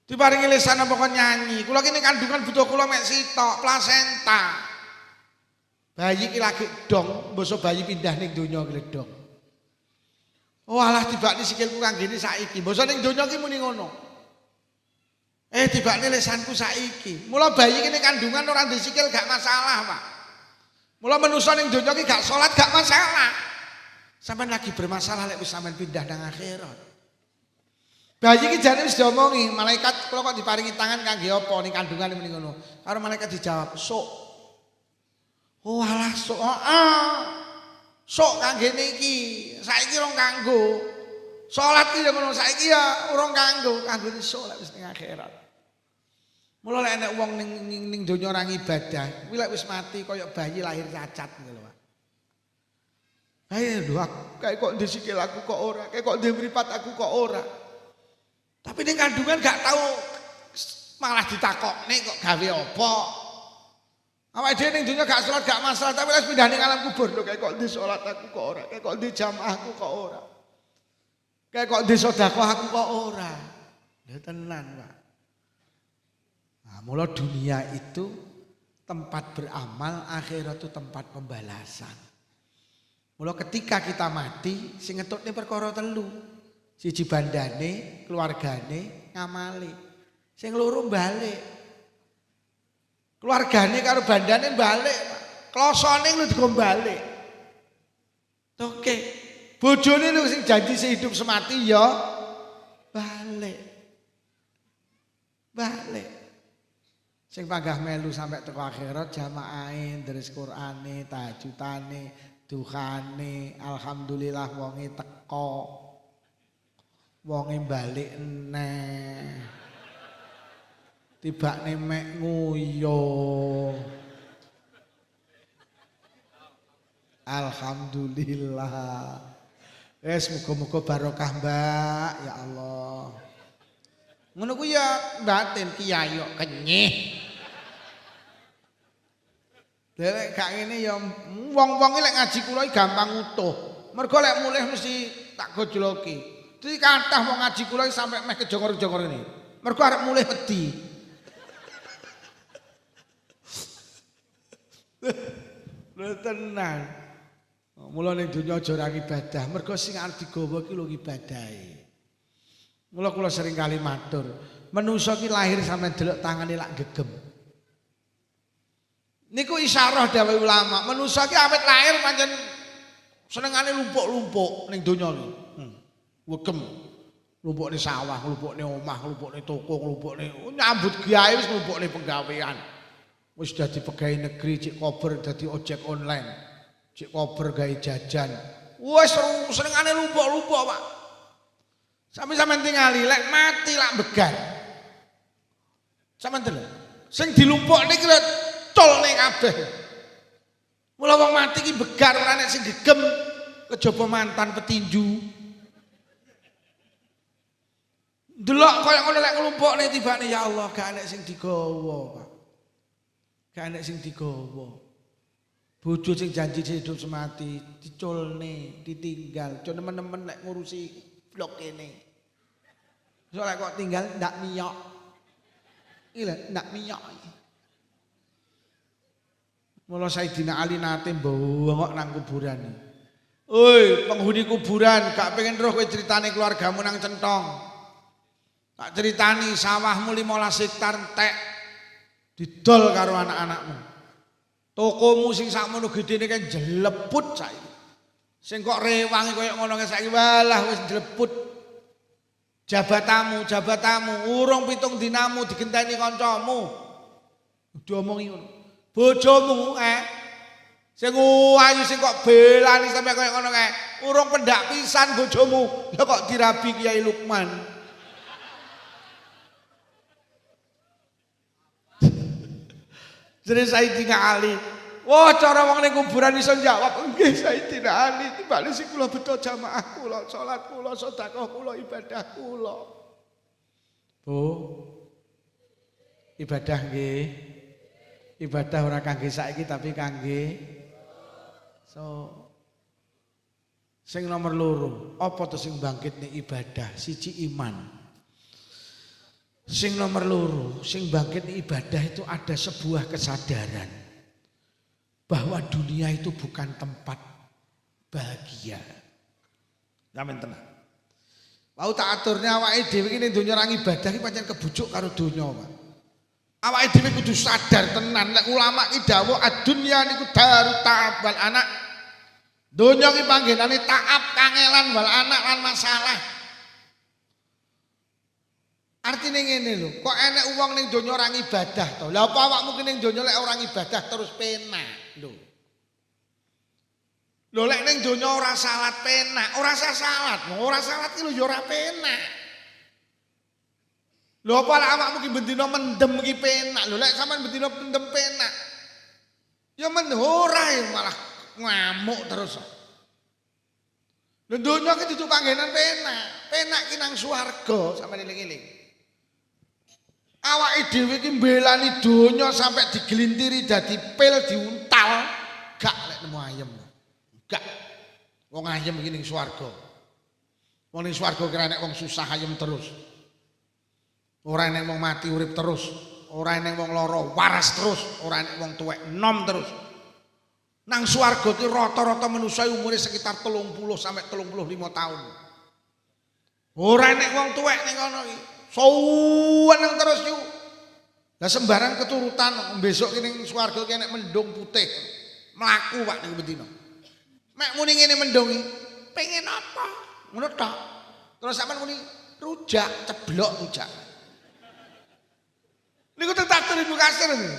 Diparingi lesan apa kon nyanyi. Kula kene kandungan butuh kula mek sitok, plasenta. Bayi ki lagi dong, mbosok bayi pindah ning donya ki dong. Oh alah tibakne sikilku kanggene saiki. Mbosok ning donya ki muni ngono. Tibakne lesanku saiki. Mula bayi kene kandungan ora ndek sikil gak masalah, Pak. Mula manusa ning donya ki gak salat gak masalah. Sampeyan lagi bermasalah lek wis sampeyan pindah nang akhirat. Bayi iki jane wis diomongi, malaikat kula kok diparingi tangan kangge apa ning kandungane muni ngono. Karo malaikat dijawab, "Sok." Oh alah sok. Sok kanggene iki. Saiki rong kanggo. Salat iki ya ngono, saiki ya urung kanggo sok lek wis ning akhirat. Mula lek enek wong ning donya ora ngibadah, kuwi lek wis mati kaya bayi lahir cacat ngono lho, Pak. Ayo lho kayak kok di sikil aku kok ora, kayak kok di mripat aku kok ora. Tapi ning kandungan gak tahu malah ditakokne kok gawe apa. Awake dhewe ning dunya gak salat gak masalah, tapi wis pindah ning alam kubur lho kayak kok di salat aku kok ora, kayak kok di jamaahku kok ora. Kayak kok di sedekah aku kok ora. Lha tenan, Pak. Nah, mula dunia itu tempat beramal, akhirat itu tempat pembalasan. Mula ketika kita mati, sing ngetutne perkara telu. Siji bandane, keluargane, ngamali. Sing loro balik. Keluargane karo bandane balik, klosone lu digo balik. Oke. Bojone lu sing janji sehidup semati ya balik. Balik. Sing panggah melu sampai teko akhirat jamaahe, deres Qur'ane, tahajudane, duhane, alhamdulillah wonge teko. Wonge balik neh. Tibakne mek nguyo. Alhamdulillah. Wes muga-muga barokah, Mbak, ya Allah. Ngono ku ya batin kiai kok kenyih. Derek gak ngene ya wong-wong lek ngaji kula gampang utuh. Mergo lek mulih mesti tak gojloki. Dadi kathah wong ngaji kula sampe meh kejongor-jongor ngene. Mergo arep mulih wedi. Lho tenan. Mula ning donya aja ora ibadah, mergo sing arep digawa ki lho ibadahe. Mula kula sering kali matur, manungsa ki lahir sampe delok tangane lak gegem. Niku isyarah dawuh ulama, manungsa ki awit lahir pancen senengane lumpuk-lumpuk ning donya ki. Wegem. Lumpukne sawah, lumpukne omah, lumpukne toko, lumpukne nyambut gawe wis lumpukne penggawean. Wis dadi pegawai negeri, cek kober dadi ojek online. Cik kober gawe jajan. Wes senengane lumpuk-lumpuk, Pak. Sampe-sampe tingali lek mati lak begar. Sampeyan delok. Sing dilumpukne iki lho colne kabeh. Mula wong mati iki begar ora nek sing gegem kejaba mantan petinju. Delok kaya ngono lek nglumpukne tibane ya Allah gak enek sing digawa, Pak. Gak enek sing digawa. Bojo sing janji hidup semati diculne, ditinggal. Cuma temen-temen lek ngurusi blok kene. Soalnya kok tinggal ndak miyok. Iki lho ndak miyok. Mula Sayyidina Ali nate mbongok nang kuburan. Oi, penghuni kuburan, gak pengen roh kowe critane keluargamu nang centong. Tak critani sawahmu 15 hektar entek didol karo anak-anakmu. Tokomu sing sakmono gedene kan jeleput saiki. Sing kok rewangi koyo ngono saiki walah wis jeleput. Jabatamu urung 7 dinamu digenteni kancamu. Diomongi ngono. Bojomu sing ayu sing kok belani sampe koyo ngono kae. Urung pendak pisan bojomu. Lah kok dirabi Kiai Lukman. Jadi Sayyidina Ali, wah cara wong ning kuburan iso jawab, nggih Sayyidina Ali, timbali sing kula beto jamaah kula, salat kula, sedekah kula, ibadah kula. Bu, ibadah nggih. Ibadah ora kangge saiki tapi kangge sing nomor loro, apa to sing bangkitne ibadah? Siji iman. Sing nomor loro, sing bangkit ibadah itu ada sebuah kesadaran bahwa dunia itu bukan tempat bahagia. Sampeyan tenang. Wau tak aturne awake dhewe iki ning donya ra ibadah iki pancen kebujuk karo donya, Pak. Awake dhewe kudu sadar tenan nek ulama iki dawuh ad-dunya niku darut ta'ab wal anak. Donya iki panggenane ta'ab, kangelan wal anak lan masalah. Artine ngene lho, kok enek wong ning donya ora ibadah to. Lah apa awakmu ki ning donya lek ora ibadah terus penak lho. Lho lek ning donya ora salat penak, ora usah salat. Ora salat ki lho ya ora penak. Lho apa lek awakmu ki bendina mendem ki penak. Lho lek sampean bendina mendem penak. Ya men ora malah ngamuk terus. Lho donya ki dudu panggenan penak. Penak ki nang swarga sampeyan eling-eling. Awake dhewe ki mbelani donya sampai digelintiri dadi pil diuntal, gak lek nemu ayem. Gak. Wong ayem iki ning swarga. Wong ning swarga kira nek wong susah ayem terus. Ora nek wong mati urip terus, ora nek wong lara waras terus, ora nek wong tuwek enom terus. Nang swarga ki rata-rata manusa umure sekitar 30 sampai 35 tahun. Ora nek wong tuwek ning kono iki suweneng terus yu. Lah sembarang keturutan besok ki ning swarga ki nek mendung putih mlaku Pak niku bendina. Mek muni ngene mendung iki, pengen apa? Ngono tok. Terus sampean muni rujak, ceblok rujak. Niku tetak Ibu Kasir niku.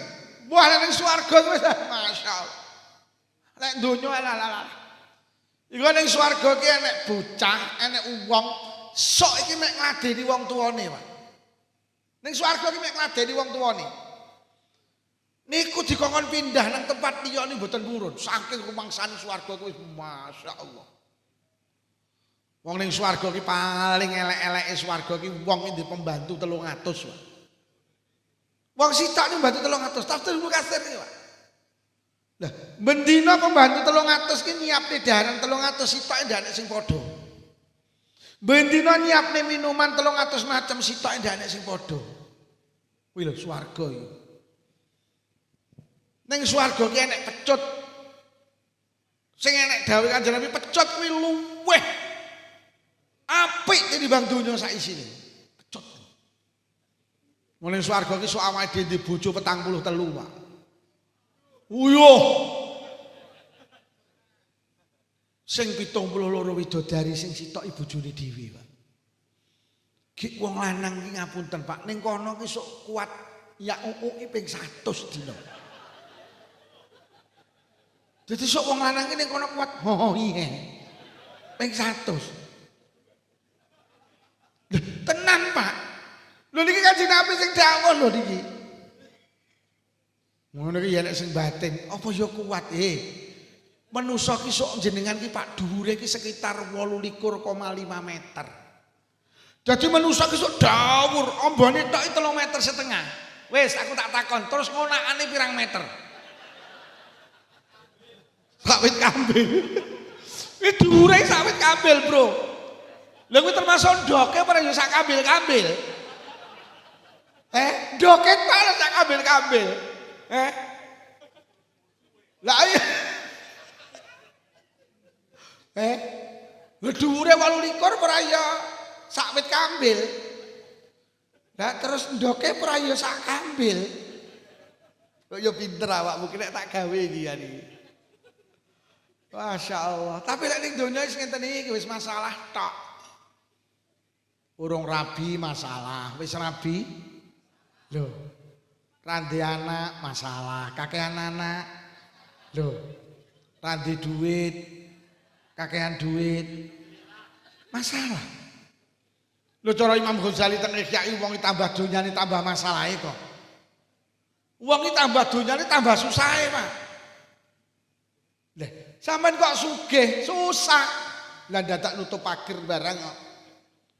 Wah nek ning swarga wis masyaallah. Nek donya ala-ala. Iku ning swarga ki enek bocah, enek wong sok iki mek ngladeni wong tuane, Pak. Ning swarga ki mek ngladeni wong tuane. Niku dikongkon pindah nang tempat liya niku mboten purun. Saking rumangsane swarga kuwi masyaallah. Wong ning swarga ki paling elek-eleke swarga ki wong iki pembantu 300, Pak. Wong sitok niku mbantu 300, tafsir Ibu Kasir iki, Pak. Lah, bendina pembantu 300 ki nyiapne daharan 300 sitoke ndane sing padha. Bendina nyiapne minuman 300 macam sitoke ndane sing padha. Kuwi lho swarga iki. Ning swarga ki enek pecut. Sing enek dawuh Kanjeng Nabi pecut kuwi luweh apik tinimbang donya sak isine. Pecut. Ning swarga ki sok awake dhewe bojo 43, Pak. Uyuh. Sing 72 widodari sing sitok bojone dhewe, Pak. Ki wong lanang ki ngapunten, Pak, ning kono ki sok kuat ya uuki ping 100 dina. Dadi sok wong lanang ki ning kono kuat oh iya. Ping 100. Tenan, Pak. Lho niki Kanjeng Nabi sing dawuh lho niki. Ngono iki nek sing batin, apa ya kuat Manusa ki sok jenengan ki Pak dhuwure ki sekitar 28,5 meter. Jadi manusa ki sok dhawur, ambane tok 3,5 meter. Wis aku tak takon, terus ngonakane pirang meter? Sawit kambil. Iki dhuwure sawit kambil, Bro. Lha kuwi termasuk ndoke apa ya sak kambil-kambil? Ndoke ta sak kambil-kambil? Lah iya. Dhuwure 28 ora ya sak wit kambil. Lah terus ndoke ora ya sak kambil. Kok ya pinter awakmu ki nek tak gawe iki ya niki. Masyaallah. Tapi lek ning donya wis ngenten iki wis masalah tok. Urung rabi masalah, wis rabi. Lho. Randi anak masalah, kakean anak. Lho. Randi duit, kakean duit. Masalah. Lho cara Imam Ghazali teng Ihya wong tambah donyane tambah masalahe kok. Wong iki tambah donyane tambah susahe, Pak. Lah, sampean kok sugih, susah. Lah dadak nutup pager barang kok.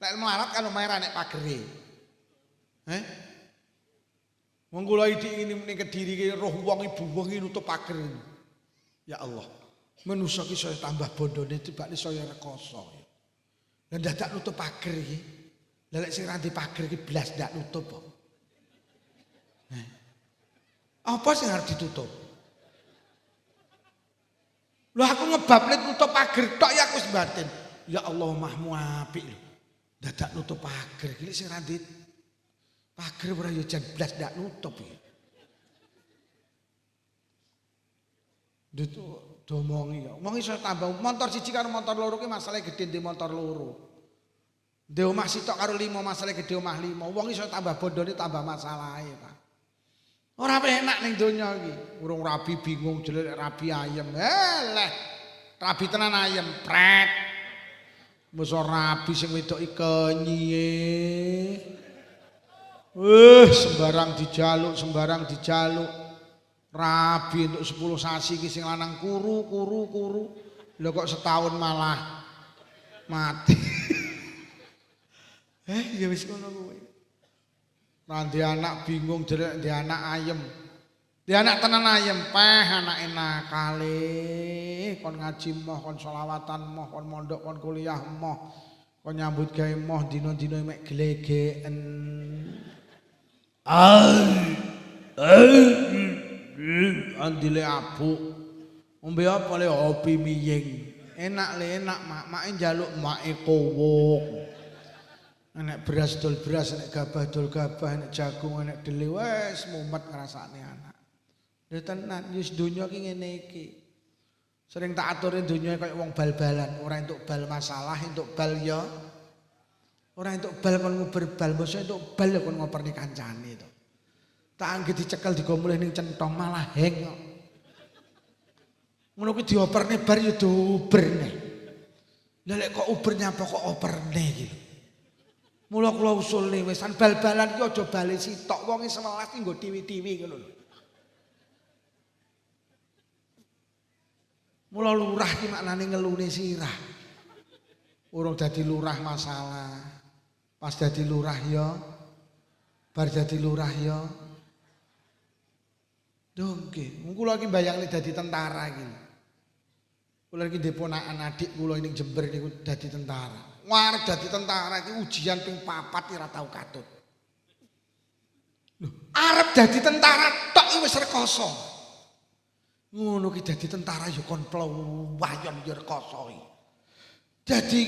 Nek melarat kan lumayan nek pagere. Wong kula iki ning Kediri ki roh wong ibu wong iki nutup pager. Ya Allah. Manusa ki saya tambah bondone tibane saya rekoso. Lah dadak nutup pager iki. Lah lek sing randi pager iki blas ndak nutup kok. Apa sing harus ditutup? Lho aku ngebablet nutup pager tok ya aku wis batin. Ya Allah mahmu apik lho. Dadak nutup pager iki sing randi pager ora ya jan blas ndak nutup iki. Domongi ya. Wong iso tambah motor siji karo motor loro ki masalahe gedhe ndek motor loro. Ndek omah sitok karo 5 masalahe gedhe omah 5. Wong iso tambah bondone tambah masalahe, Pak. Ora enak ning donya iki. Urung rabi bingung jelek rabi ayem. Leh. Rabi tenan ayem, pret. Mosok rabi sing wedok iki kenyiye. Sembarang dijaluk. Rabi untuk 10 sasi ki sing lanang kuru. Lho kok setahun malah Mati. Ya wis ngono kuwi. Nanti anak bingung jelek di anak ayem. Di anak tenan ayem, anake nakale. Kon ngaji moh, kon selawatan moh, kon mondok, kon kuliah moh. Kon nyambut gawe moh dina-dina mek glegeken. Andile abuk. Ombe apa le opi miying. Enak le enak make njaluk make kowok. Enek beras dol beras, enek gabah dol gabah, enek jagung, enek dele wis mumet ngrasakne anak. Lha tenan wis donya ki ngene iki. Sering tak aturi donya kaya wong bal-balan, ora entuk bal masalah, entuk bal ya. Ora entuk bal kon nguber bal, mosok entuk bal kon ngoperni kancane to. Tak anggere dicekel digo mulih ning centong malah heng kok. Ngono kuwi dioperne bar ya doberne. Lah lek kok uber nyapa kok operne iki. Mula kula usulne wisan bal-balan iki aja bale sitok wong 11 ki nggo tiwi-tiwi ngono lho. Mula lurah ki maknane ngelune sirah. Urung dadi lurah masalah. Pas dadi lurah ya bar dadi lurah ya. Nggih, kula iki mbayangne dadi tentara iki. Kula iki deponakan adik kula ning Jember niku dadi tentara. Arep dadi tentara iki ujian ping 4 ora tau katut. Lho, arep dadi tentara tok iki wis rekoso. Ngono ki dadi tentara ya kon plewayon ya rekoso iki. Dadi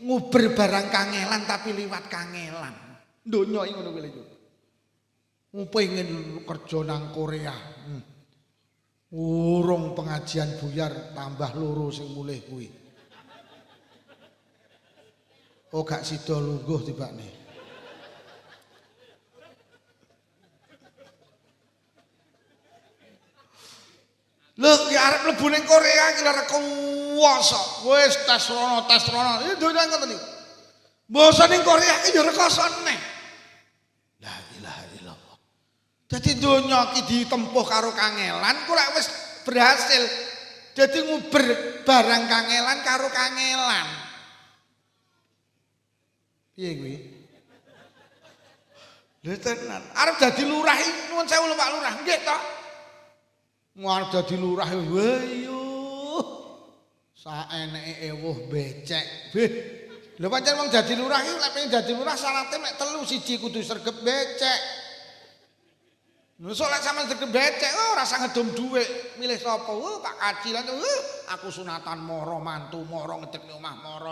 nguber barang kangelan tapi liwat kangelan. Donya iki ngono kuwi lho. Pengen kerja nang Korea. Urung pengajian buyar tambah loro sing mulih kuwi. Oh gak sida lungguh tibakne. Lho ki arep mlebu ning Korea iki lho kuwasa. Wis tes rono. Iki donya ngoten iki. Basa ning Korea iki ya rekoso neh. La ilaha illallah. Dadi donya iki ditempuh karo kangelan kok wis berhasil. Dadi nguber barang kangelan karo kangelan. Piye kuwi? Lha tenan, arep dadi lurah iki nuwun sewu lho Pak Lurah, nggih to? Arep dadi lurah wah yo. Saeneke ewuh becek. Beh. Lha pancen wong dadi lurah iki lek pengen dadi lurah syaratnya mek 3 siji kudu sregep becek. Nusuk lek sampean sregep becek ora usah ngedum dhuwit, milih sapa? Pak Kacilan aku sunatan moro mantu moro ngedekne omah moro.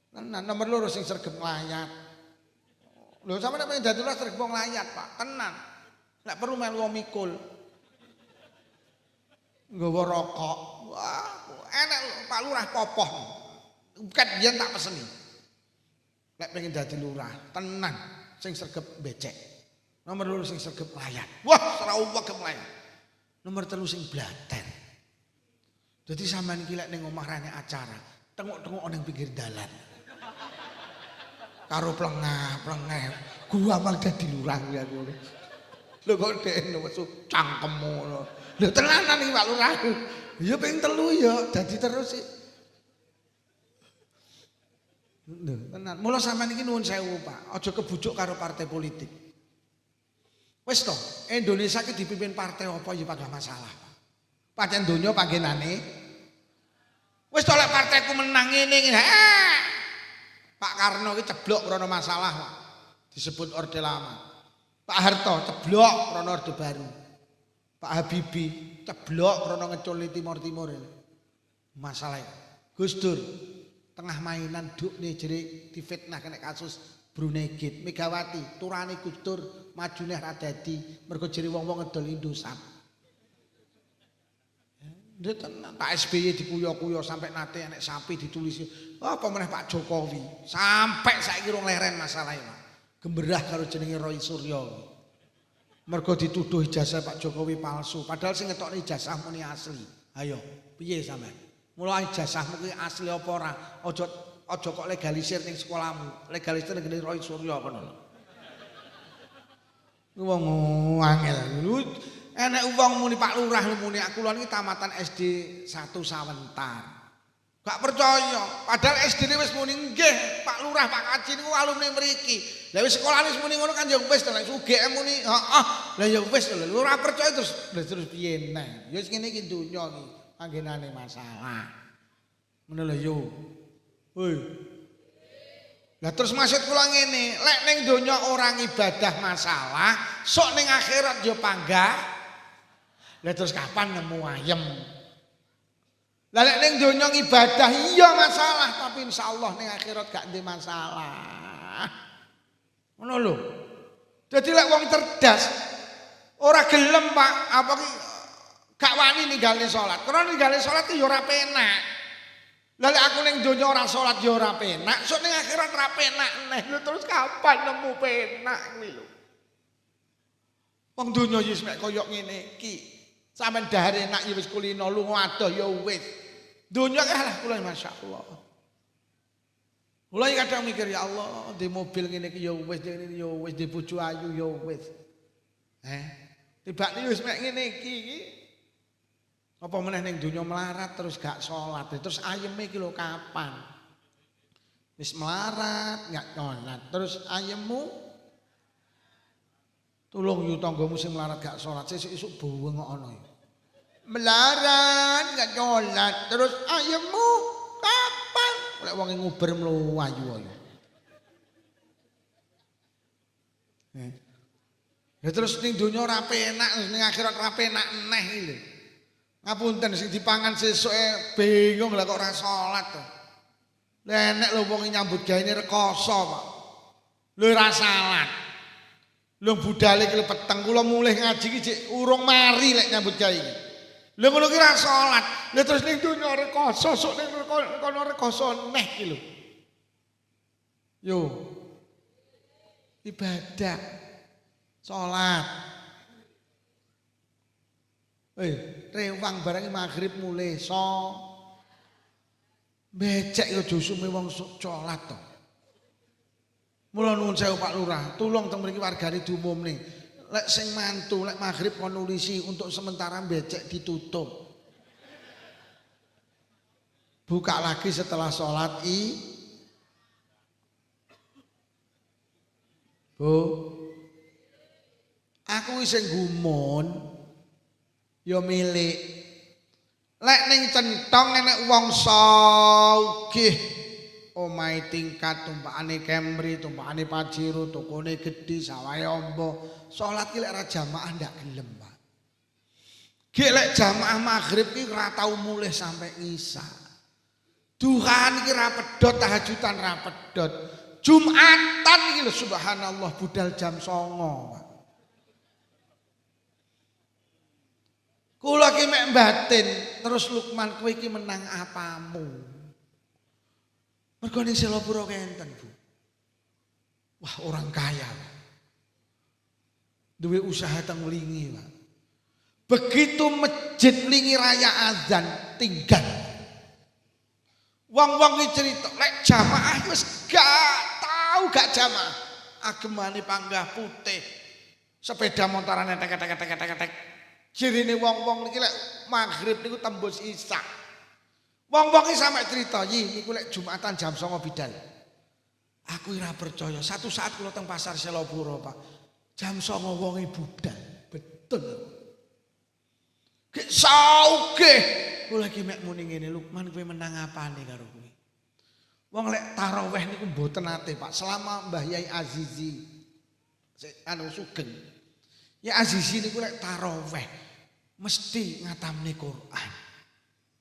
Tenan nomor loro sing sregep nglayat. Lho sampeyan nek pengen dadi lurah sregep nglayat, Pak. Tenan. Nek perlu melu mikul. Nggawa rokok. Wah, enak Pak Lurah popoh. Bukan yen tak peseni. Nek pengen dadi lurah, tenan sing sregep becek. Nomor loro sing sregep nglayat. Wah, ora uwegem nglayat. Nomor 3 sing blater. Dadi sampean iki lek ning omah rene acara, tengok-tengok ning pinggir dalan. Karo plengah-plengah. Gua mang dadi lurah ya ngono. Lho kok dekne wis cangkemmu ngono. Lho tenanan iki Pak Lurah. Ya ping 3 ya dadi terus sih. Lho tenan. Mula sampean iki nuwun sewu, Pak. Aja kebujuk karo partai politik. Wis to, Indonesia iki dipimpin partai apa ya pada masalah, Pak. Pancen donya panggenane. Wis to lek partaiku menang ngene. Pak Karno iki ceblok krana masalah, Pak. Disebut Orde Lama. Pak Harto ceblok krana Orde Baru. Pak Habibie ceblok krana ngeculi timur-timur ini. Masalah. Gus Dur tengah mainan dukne jere difitnah kena kasus Brunei Gate. Megawati turane Gus Dur majune ra dadi mergo jere wong-wong ngedol Indosat. Pak SBY dikuyo-kuyo sampai nate enek sapi ditulisi apa meneh Pak Jokowi sampai saiki rong leren masalahnya Pak. Gemberah karo jenenge Roy Suryo mergo dituduh ijazah Pak Jokowi palsu padahal sing ngetokne ijazah muni asli. Ayo piye sampean mula ijazahmu kuwi asli apa ora aja kok legalisir ning sekolahmu legalisir ning Roy Suryo kono lho. Wong angel lho. Enek wong muni Pak Lurah muni aku lho niki tamatan SD 1 Sawentar. Gak percaya. Padahal SD wis muni nggih, Pak Lurah, Pak Kaji niku alumni mriki. Lah wis sekolahane muni ngono kan ya wis to, lek UGM muni, heeh. Lah ya wis lho, ora percaya terus piye neh. Ya wis ngene iki donya iki, anggenane masalah. Ngono lho yo. Woi. Lah terus maksud kula ngene, lek ning donya orang ibadah masalah, sok ning akhirat yo panggah. Lah terus kapan nemu ayem? Lah nek ning donya ibadah iya masalah, tapi insyaallah ning akhirat gak ndek masalah. Ngono lho. Dadi lek wong cerdas ora gelem Pak, apa ki gak wani ninggalne salat. Karena ninggalne salat ki ya ora penak. Lah lek aku ning donya ora salat ya ora penak, sok ning akhirat ora penak neh. Lho terus kapan nemu penak kuwi lho. Wong donya wis mek koyo ngene iki. Sampeyan dahar enak ya wis kulino lunga adoh ya wis. Donya kalah kula masyaallah. Kula kadang mikir ya Allah, di mobil ngene iki ya wis, ya wis di bojo ayu ya wis. Tibane wis mek ngene iki. Apa meneh ning donya melarat terus gak salat, terus ayeme iki lho kapan? Wis melarat, gak nyolat, terus ayemmu tulung yu tanggamu sing melarat gak salat, sesuk bengok ana iki. Melarat gak nyolat terus ayemmu kapan lek wong nguber melu ayu ayo. Ya terus ning donya ora penak, ning akhirat ora penak neh iki lho. Ngapunten sing dipangan sesuke bingung lah kok ora salat to. Lah enek lho wong nyambut gaene rekoso, Pak. Lho ora salat. Lho budale ki peteng kula mulih ngaji ki jek urung mari lek nyambut gawe iki. Lha ngono ki ra salat. Lha terus ning donya rekoso, sok ning kono rekoso neh ki lho. Yo. Ibadah. Salat. Rewang barang maghrib mulai becek yo aja sume wong salat to. Mula nuwun sewu Pak Lurah, tulung teng mriki wargane diumumne. Lek sing mantu lek maghrib kon nulisi untuk sementara becek ditutup. Buka lagi setelah sholat Bu. Aku wis gumun ya milik. Lek ning centong enek wong sugih omahe tingkat tumpakane Kemri, tumpakane Pajero, tokone gedhi, sawahe amba. Salat ki lek ra jamaah ndak gelem, Pak. Ki lek jamaah maghrib ki ora tau mulih sampai isya. Duhan iki ra pedhot, tahajudan ra pedhot. Jumatan iki lho subhanallah budal jam 09.00, Pak. Kula ki mek batin, terus Lukman kowe iki menang apamu? Mergo ning Selopuro kenten, Bu. Wah, orang kaya. Duwe usaha teng Lingi, Pak. Begitu masjid Lingi Raya azan tinggal. Wong-wong iki cerita, lek jamaah wis gak jamaah. Agemane panggah putih. Sepeda motorane tek-tek. Jirine wong-wong niki lek maghrib niku tembus isya. Wong-wong iki sampe cerita, "Yi, niku lek Jumatan jam 09.00 bidal." Aku ora percaya. Satu saat kula teng pasar Selopuro, Pak. Jam 09.00 wonge budal. Betul. Gek sauge. Kula iki mek muni ngene, Lukman kowe menang apane karo kowe? Wong lek tarawih niku mboten nate, Pak. Selama Mbah Yai Azizi sugeng. Ya Azizi niku lek tarawih mesti ngatamne Quran.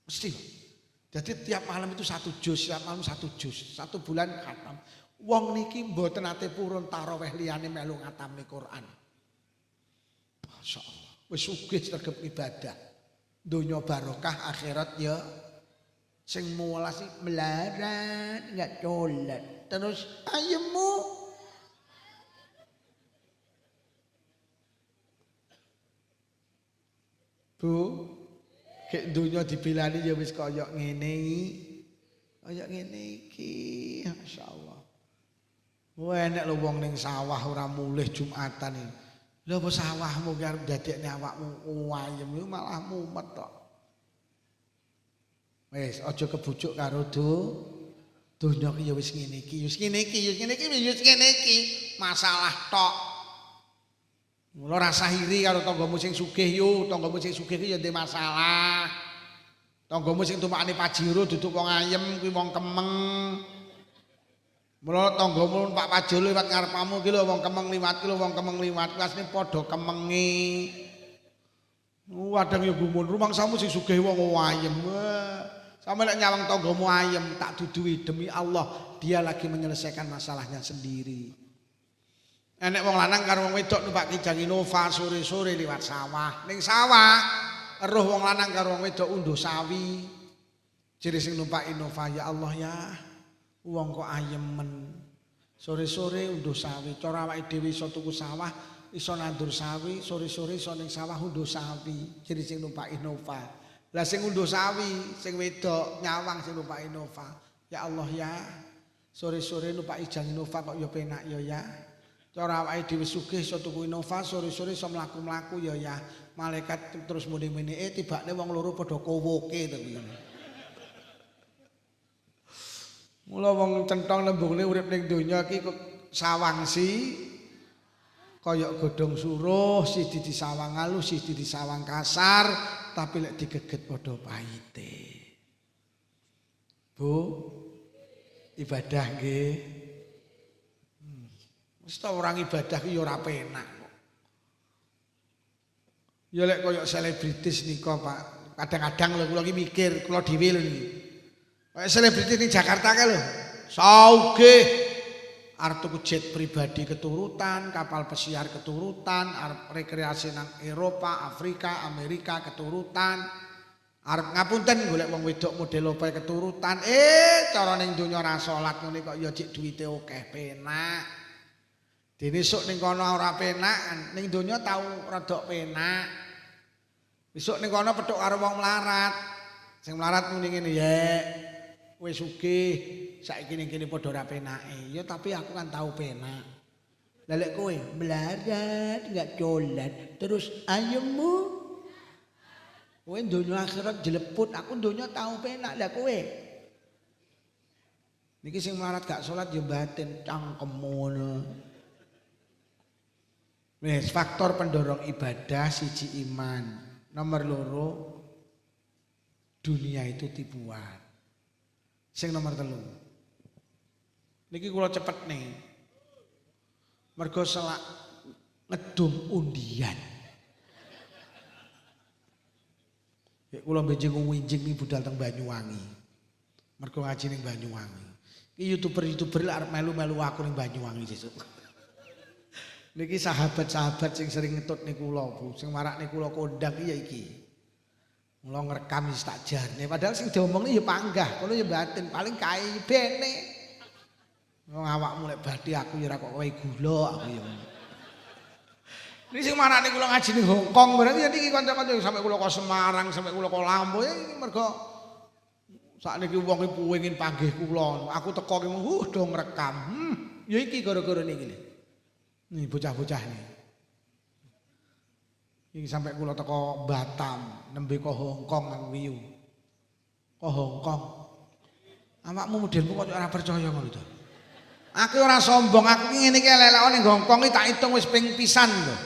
Mesti. Jadi tiap malam itu 1 juz, tiap malam 1 juz. 1 bulan khatam. Wong niki mboten nate purun tarawih liyane melu ngatamne Quran. Masyaallah. Wis sugih sregep ibadah. Donya barokah, akhirat ya sing mulas melarat enggak colat. Terus ayemu Bu, kek donya dipilani ya wis kaya ngene iki. Kaya ngene iki, masyaallah. Wah enek lho wong ning sawah ora mulih Jumatan iki. Lha apa sawahmu arep dadekne awakmu ayem iku malah mumet tok. Wis aja kebujuk karo donya ki ya wis ngene iki, masalah tok. Mula rasa iri karo tanggamu sing sugih yo, tanggamu sing sugih ki ya ndek masalah. Tanggamu sing tumpakane pajero duduk wong ayem kuwi wong kemeng. Mula tanggamu Pak Pajero liwat ngarepamu ki lho wong kemeng liwat ki lho wong kemeng liwat asline padha kemenge. Wadang ya gumun rumangsamu sing sugih wong ayem. Sampe nek nyawang tanggamu ayem tak duduhi demi Allah dia lagi menyelesaikan masalahnya sendiri. Enek wong lanang karo wong wedok numpak Kijang Innova sore-sore liwat sawah. Ning sawah eruh wong lanang karo wong wedok unduh sawi. Jere sing numpak Innova ya Allah ya. Wong kok ayemen. Sore-sore unduh sawi. Cara awake dhewe iso tuku sawah, iso nandur sawi, sore-sore iso ning sawah unduh sawi. Jere sing numpak Innova. Lah sing unduh sawi, sing wedok nyawang sing numpak Innova. Ya Allah ya. Sore-sore numpak Kijang Innova kok ya penak ya. Cara awake dhewe sugih iso tuku Innova, sore-sore iso mlaku-mlaku ya. Malaikat terus muni-muni tibakne wong loro padha kowoke to kuwi. Mula wong centong lembungne urip ning donya iki kok sawangsi kaya godhong suruh, siji disawang alus, siji disawang kasar, tapi lek digeget padha pahite. Bu, ibadah nggih. Wis ta orang ibadah ki ya ora penak kok. Ya lek kaya selebritis nika Pak. Kadang-kadang lho kula iki mikir, kula dhewe lho niki. Kaya selebritis ning Jakarta kae lho. Saugih arep tuku jet pribadi keturutan, kapal pesiar keturutan, arep rekreasi nang Eropa, Afrika, Amerika keturutan. Arep ngapunten golek wong wedok model opo keturutan. Cara ning donya ora salat ngene kok ya jek duwite akeh penak. Dene sok ning kono ora penak, ning donya tau rada penak. Besok ning kono petuk karo wong melarat. Sing melarat muni ngene, "Ya, kowe sugih, saiki ning kene padha ora penake." Ya tapi aku kan tau penak. Lah lek kowe melarat, enggak dolan, terus ayemmu kowe donya akhirat jeleput, aku donya tau penak. Lah kowe niki sing melarat gak salat ya batin cangkemmu ngono. Wes faktor pendorong ibadah siji iman, nomor loro dunia itu tipuan. Sing nomor 3. Niki kula cepet nih. Mergo selak ngedum undian. Ya kula benjing winjing nih budal teng Banyuwangi. Mergo ngaji ning Banyuwangi. Iki YouTuber lek arep melu-melu aku ning Banyuwangi sesuk. Niki sahabat-sahabat sing sering ngetut niku kula, Bu. Sing marakne kula kondang iya iki. Mula ngrekam wis tak jarne, padahal sing diomongne ya panggah, kono ya batin, paling kae bene. Wong awakmu lek badhe aku ya ora kok kowe gula aku ya. Niki sing marakne kula ngaji ning Hongkong, berarti ya niki kanca-kanca sampe kula kok Semarang, sampe kula kok Lampung, iki mergo sakniki wong iki pengin panggih kula. Aku teko ki do ngrekam. Ya iki gara-gara niki lho. Nih bocah-bocah nih. Ini sampai kula teko Batam, nembe ke Hongkong nang Wiyu. Ke Hongkong. Awakmu modelmu kok ora percaya ngono to. Aku ora sombong, aku ki ngene iki elek-elekan ning Hongkong iki tak hitung wis ping pisan lho.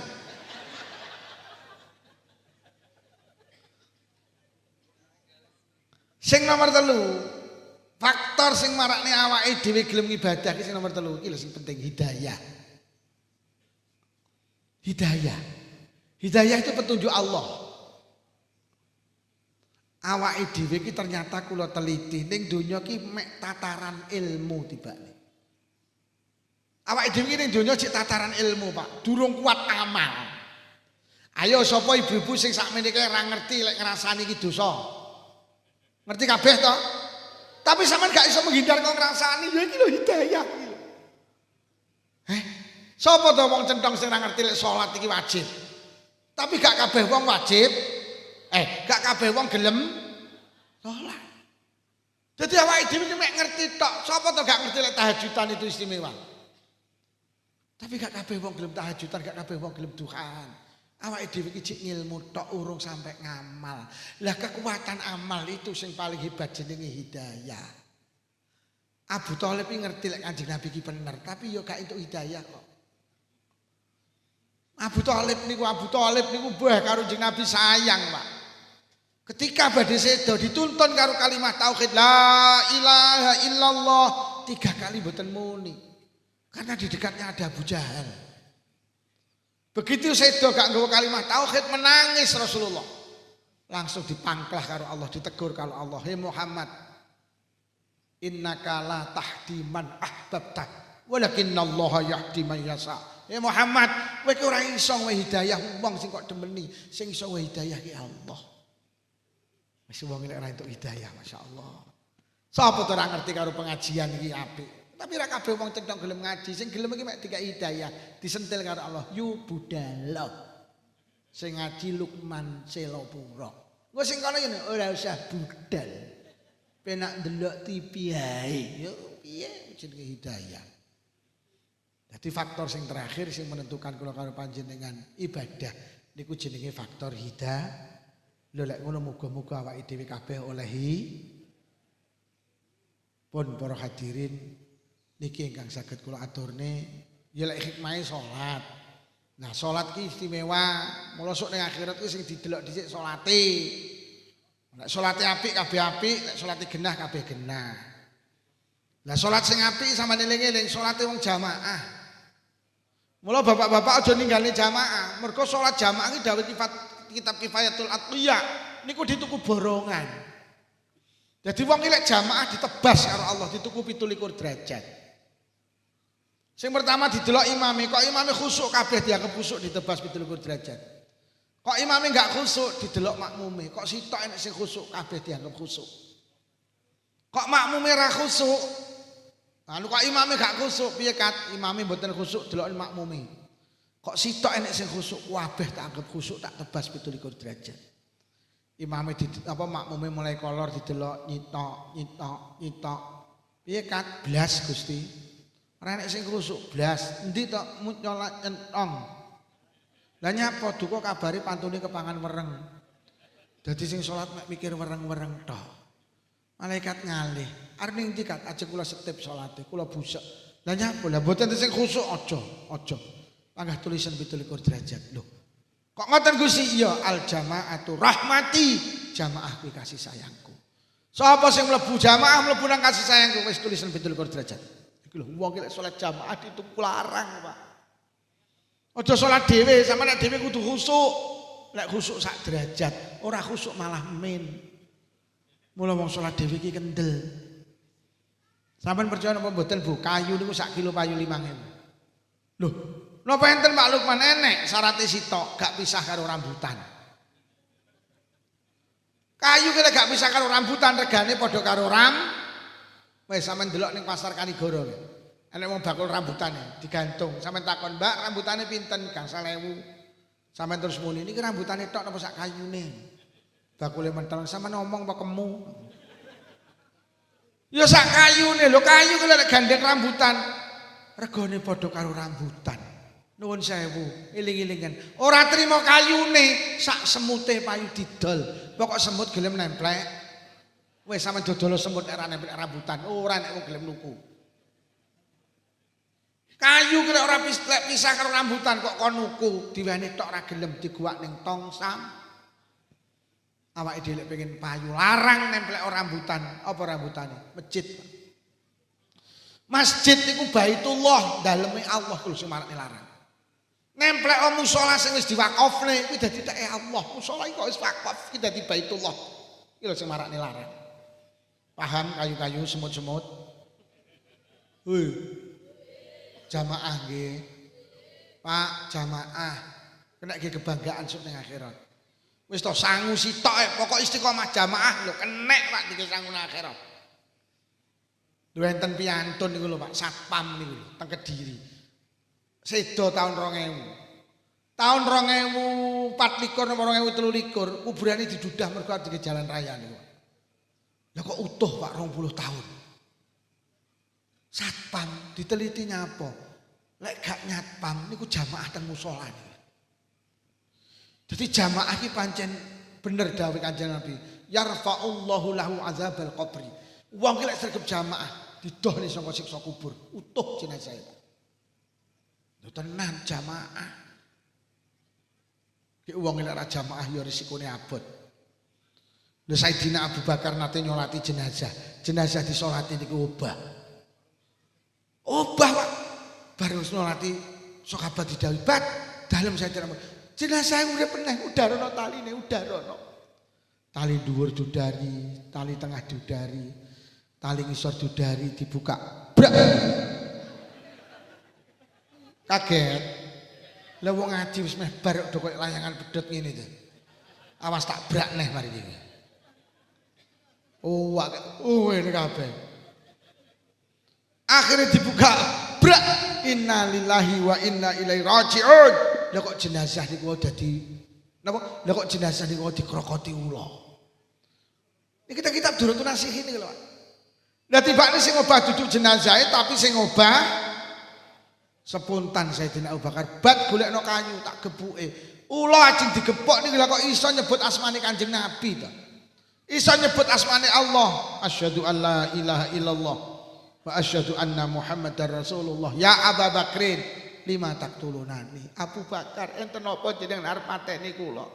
Sing nomor 3, faktor sing marakne awake dhewe gelem ibadah ki sing nomor 3 iki lho sing penting hidayah. Hidayah itu petunjuk Allah. Awake dhewe ki ternyata kula teliti ning donya ki mek tataran ilmu tibane. Awake dhewe ki ning donya cek tataran ilmu, Pak. Durung kuat amal. Ayo sapa ibu-ibu sing sakmeniki ora ngerti lek ngrasani ki dosa. Ngerti kabeh to? Tapi sampean gak iso menghindar kok ngrasani, ya iki lho hidayah iki. Sapa to wong centong sing ora ngerti lek salat iki wajib. Tapi gak kabeh wong wajib. Gak kabeh wong gelem salat. Dadi awake dhewe mek ngerti tok. Sapa to gak ngerti lek tahajudan itu istimewa. Tapi gak kabeh wong gelem tahajudan, gak kabeh wong gelem duhaan. Awake dhewe iki jek ngilmu tok urung sampai ngamal. Lah kekuatan amal itu sing paling hebat jenenge hidayah. Abu Thalib iki ngerti lek Kanjeng Nabi iki bener, tapi yo gak entuk hidayah kok. Abu Thalib niku mbah karo Kanjeng Nabi sayang, Pak. Ketika badhe sedo dituntun karo kalimat tauhid la ilaha illallah 3 kali mboten muni. Karena di dekatnya ada Abu Jahal. Begitu sedo gak nggawa kalimat tauhid menangis Rasulullah. Langsung dipangklah karo Allah, ditegur karo Allah, "Hei Muhammad, innaka la tahdi man ahbabta, walakinallaha yahdi man yasha." Hei Muhammad, kowe ora iso nggawe hidayah wong sing kok demeni, sing iso nggawe hidayah ki Allah. Wis wong nek ora entuk hidayah, masyaallah. Sapa to ora ngerti karo pengajian iki apik. Tapi ra kabeh wong cendhok gelem ngaji, sing gelem iki mek dikai hidayah, disentil karo Allah. Yu budal. Sing ngaji Lukman Selopuro. Engko sing kono ngene, ora usah budal. Penak ndelok TV ae. Yo piye jenenge hidayah. Dadi faktor sing terakhir sing menentukan kula karo panjenengan ibadah niku jenenge faktor hidayah. Lho lek ngono muga-muga awake dhewe kabeh olehi pun para hadirin niki ingkang saged kula aturne ya lek hikmahe salat. Nah, salat ki istimewa, mula sok ning akhirat ki sing didelok dhisik salate. Nek salate apik kabeh apik, nek salate genah kabeh genah. Lah salat sing apik sampeyan eling-eling salate wong jamaah. Mula bapak-bapak aja ninggalne jamaah, mergo salat jamaah ki dawuh kitab Kifayatul Atqiya niku dituku borongan. Jadi wong iki lek jamaah ditebas karo Allah dituku 17 derajat. Sing pertama didelok imame, kok imame khusuk kabeh dianggap khusuk ditebas 17 derajat. Kok imame enggak khusuk didelok makmume, kok sitok enek sing khusuk kabeh dianggap khusuk. Kok makmume ra khusuk? Anu kok imame gak khusuk, piye kat? Imame mboten khusuk delok makmume. Kok sitok enek sing khusuk, kabeh tak anggap khusuk tak tebas 17 derajat. Imame makmume mulai kolor didelok nyitok. Piye kat? Blas Gusti. Ora nek sing krusuk blas, endi tok nyolat entong. Lah nyapa duka kabari pantune kepangan wereng. Dadi sing salat mek mikir wereng-wereng tok. Malaikat ngalih, arep ning ndi kat aja kula setip salate, kula busek. Lah nyapa? Lah mboten sing khusuk aja. Panggah tulisan 17 derajat. Lho. Kok ngoten Gusti? Iya, al jamaatu rahmati. Jamaah kuwi kasih sayangku. Sapa sing mlebu jamaah mlebu nang kasih sayangku wis tulisan 17 derajat. Iki lho wong iki lek salat jamaah dituku larang, Pak. Aja salat dhewe, sampe nek dhewe kudu khusuk. Lek khusuk sak derajat, ora khusuk malah min. Mula wong salat dhewe iki kendel. Sampeyan percaya napa mboten Bu? Kayu niku sak kilo payu 5.000. Loh, napa enten Pak Lukman enek syaraté sitok gak pisah karo rambutan. Kayu kira gak pisah karo rambutan regane padha karo wis sampean delok ning pasar Kanigoro. Enek wong bakul rambutane digantung. Sampeyan takon, "Mbak, rambutane pinten?" "Gangsal 1.000." Sampeyan terus muni, "Niki rambutane tok napa sak kayune?" Bakule mentel, "Sampeyan ngomong apa kemu?" Ya sak kayune lho, kayu kuwi lek gandeng rambutan regane padha karo rambutan. Nuwun sewu, eling-elingan. Ora trimo kayune, sak semute payu didol. Pokok semut gelem nemplek. Wes sampean dodol semut nek ora nempel rambutan, ora nek wong gelem nuku. Kayu kira ora pisah karo rambutan kok kon nuku, diwene tok ora gelem diguwak ning tong sam. Awake dhewe pengen payu larang nempel rambutan, apa rambutane? Masjid. Masjid niku Baitullah, daleme Allah kuwi sing marakne larang. Nemplek musala sing wis diwakofne kuwi dadi teke Allah. Musala iki kok wis wakaf, iki dadi Baitullah. Iki lho sing marakne larang. Paham kayu-kayu semut-semut? Woi. Jamaah nggih. Pak, jamaah. Kena nggih kebanggaan sok ning akhirat. Wis to sangu sitok pokok istiqomah jamaah lho kenek Pak dike sangu nang akhirat. Lho enten piantun niku lho Pak, satpam niku teng Kediri. Sedo tahun 2000. Tahun 2024 napa 2023 kuburane didudah mergo adine jalan raya niku. Lah kok utuh Pak 20 tahun. Satpam diteliti nyapa? Lek gak nyatpam niku jamaah teng musala niku. Jadi jamaah iki pancen bener dawuh Kanjeng Nabi. Yarfa'ullahu lahu azabal qabri. Wong ki lek sregep jamaah didohne saka siksa kubur, utuh jenazah. Lho tenan jamaah. Ki wong lek ora jamaah ya risikone abot. Lho Sayyidina Abu Bakar nate nyolati jenazah. Jenazah disolati niku obah. Obah Pak. Bareng nyolati sahabat didhawuhi, "Bat, dalem Sayyidina jenazah urip meneh, udarono taline, udarono." Tali dhuwur dudari, tali tengah dudari, tali ngisor dudari dibuka. Brak. Kaget. Lah wong ngaji wis meh bar kok koyo layangan pedhot ngene to. Awas tak brak neh mari iki. Ini kabeh. Akhirnya dibuka. Brak. Innalillahi wa inna ilaihi raji'un. Lah kok jenazah niku dadi napa? Lah kok jenazah niku dikrokoti ula. Ini kita durung nasih ini lho. Lah tibane sing obah duduk jenazahe tapi sing obah spontan Sayyidina Abu Bakar. Bat golekno kanyu tak gepuke. Ula ajeng digepok niku lha kok iso nyebut asmane Kanjeng Nabi to. Iso nyebut asmane Allah. Asyhadu an la ilaha illallah wa asyhadu anna Muhammadar Rasulullah. Ya Abu Bakrin, lima taktulunani. Abu Bakar, enten napa jenengan arep mateni kula?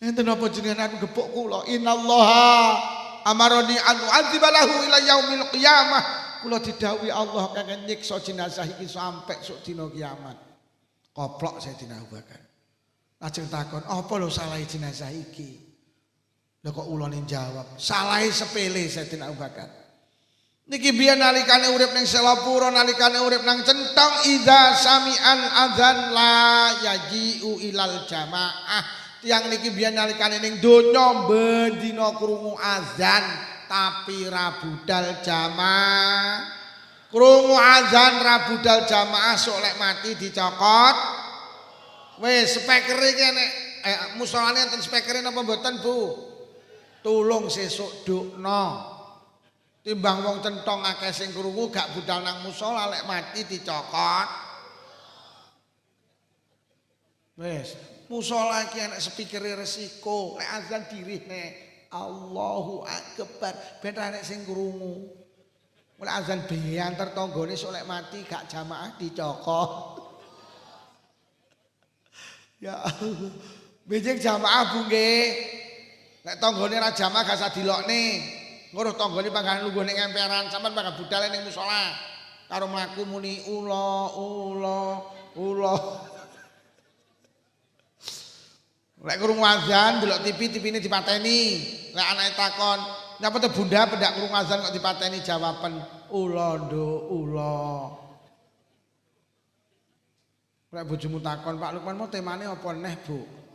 Enten napa jenengan arep gepuk kula? Innallaha amaroni an u'adzibalahu ila yaumil qiyamah. Kula didhawuhi Allah kangge nyiksa jenazah iki sampai sok dina kiamat. Koplok Sayyidina Abu Bakar. Lajeng takon, "Apa lho salah jenazah iki?" Lah kok ulane jawab, "Salahe sepele Sayyidina Abu Bakar. Niki biyen nalikane urip ning Selapura, nalikane urip nang Centong, idza sami'an adzan la yaji'u ilal jamaah." Tiang niki biyen nalikane ning donya bendina krungu azan tapi ra budal jamaah. Krungu azan ra budal jamaah sok lek mati dicokot. Wis speaker iki nek musolane enten speakere napa mboten, Bu? Tulung sesuk dukno. Timbang wong Centong akeh sing krungu gak budal nang musala lek mati dicokot. Wis, musala iki enek speakere resiko. Lek azan dirihne Allahu Akbar ben enek sing krungu. Lek azan beantar tanggane sok lek mati gak jamaah dicokot. Ya Allah. Benjing jamaah Bu nggih. Nek tanggane ra jamaah gak usah dilokne. Nguruh tanggane panggahan lungguh ning emperan, sampean pangga budale ning musala. Karo mlaku muni ula. Lek krungu azan delok TV-ne dipateni. Lek anake takon, "Nyapa to Bunda pendak krungu azan kok dipateni?" Jawaban, "Ula, Nduk, ula." Lek bojomu takon, "Pak Lukman mau temane apa neh, Bu?"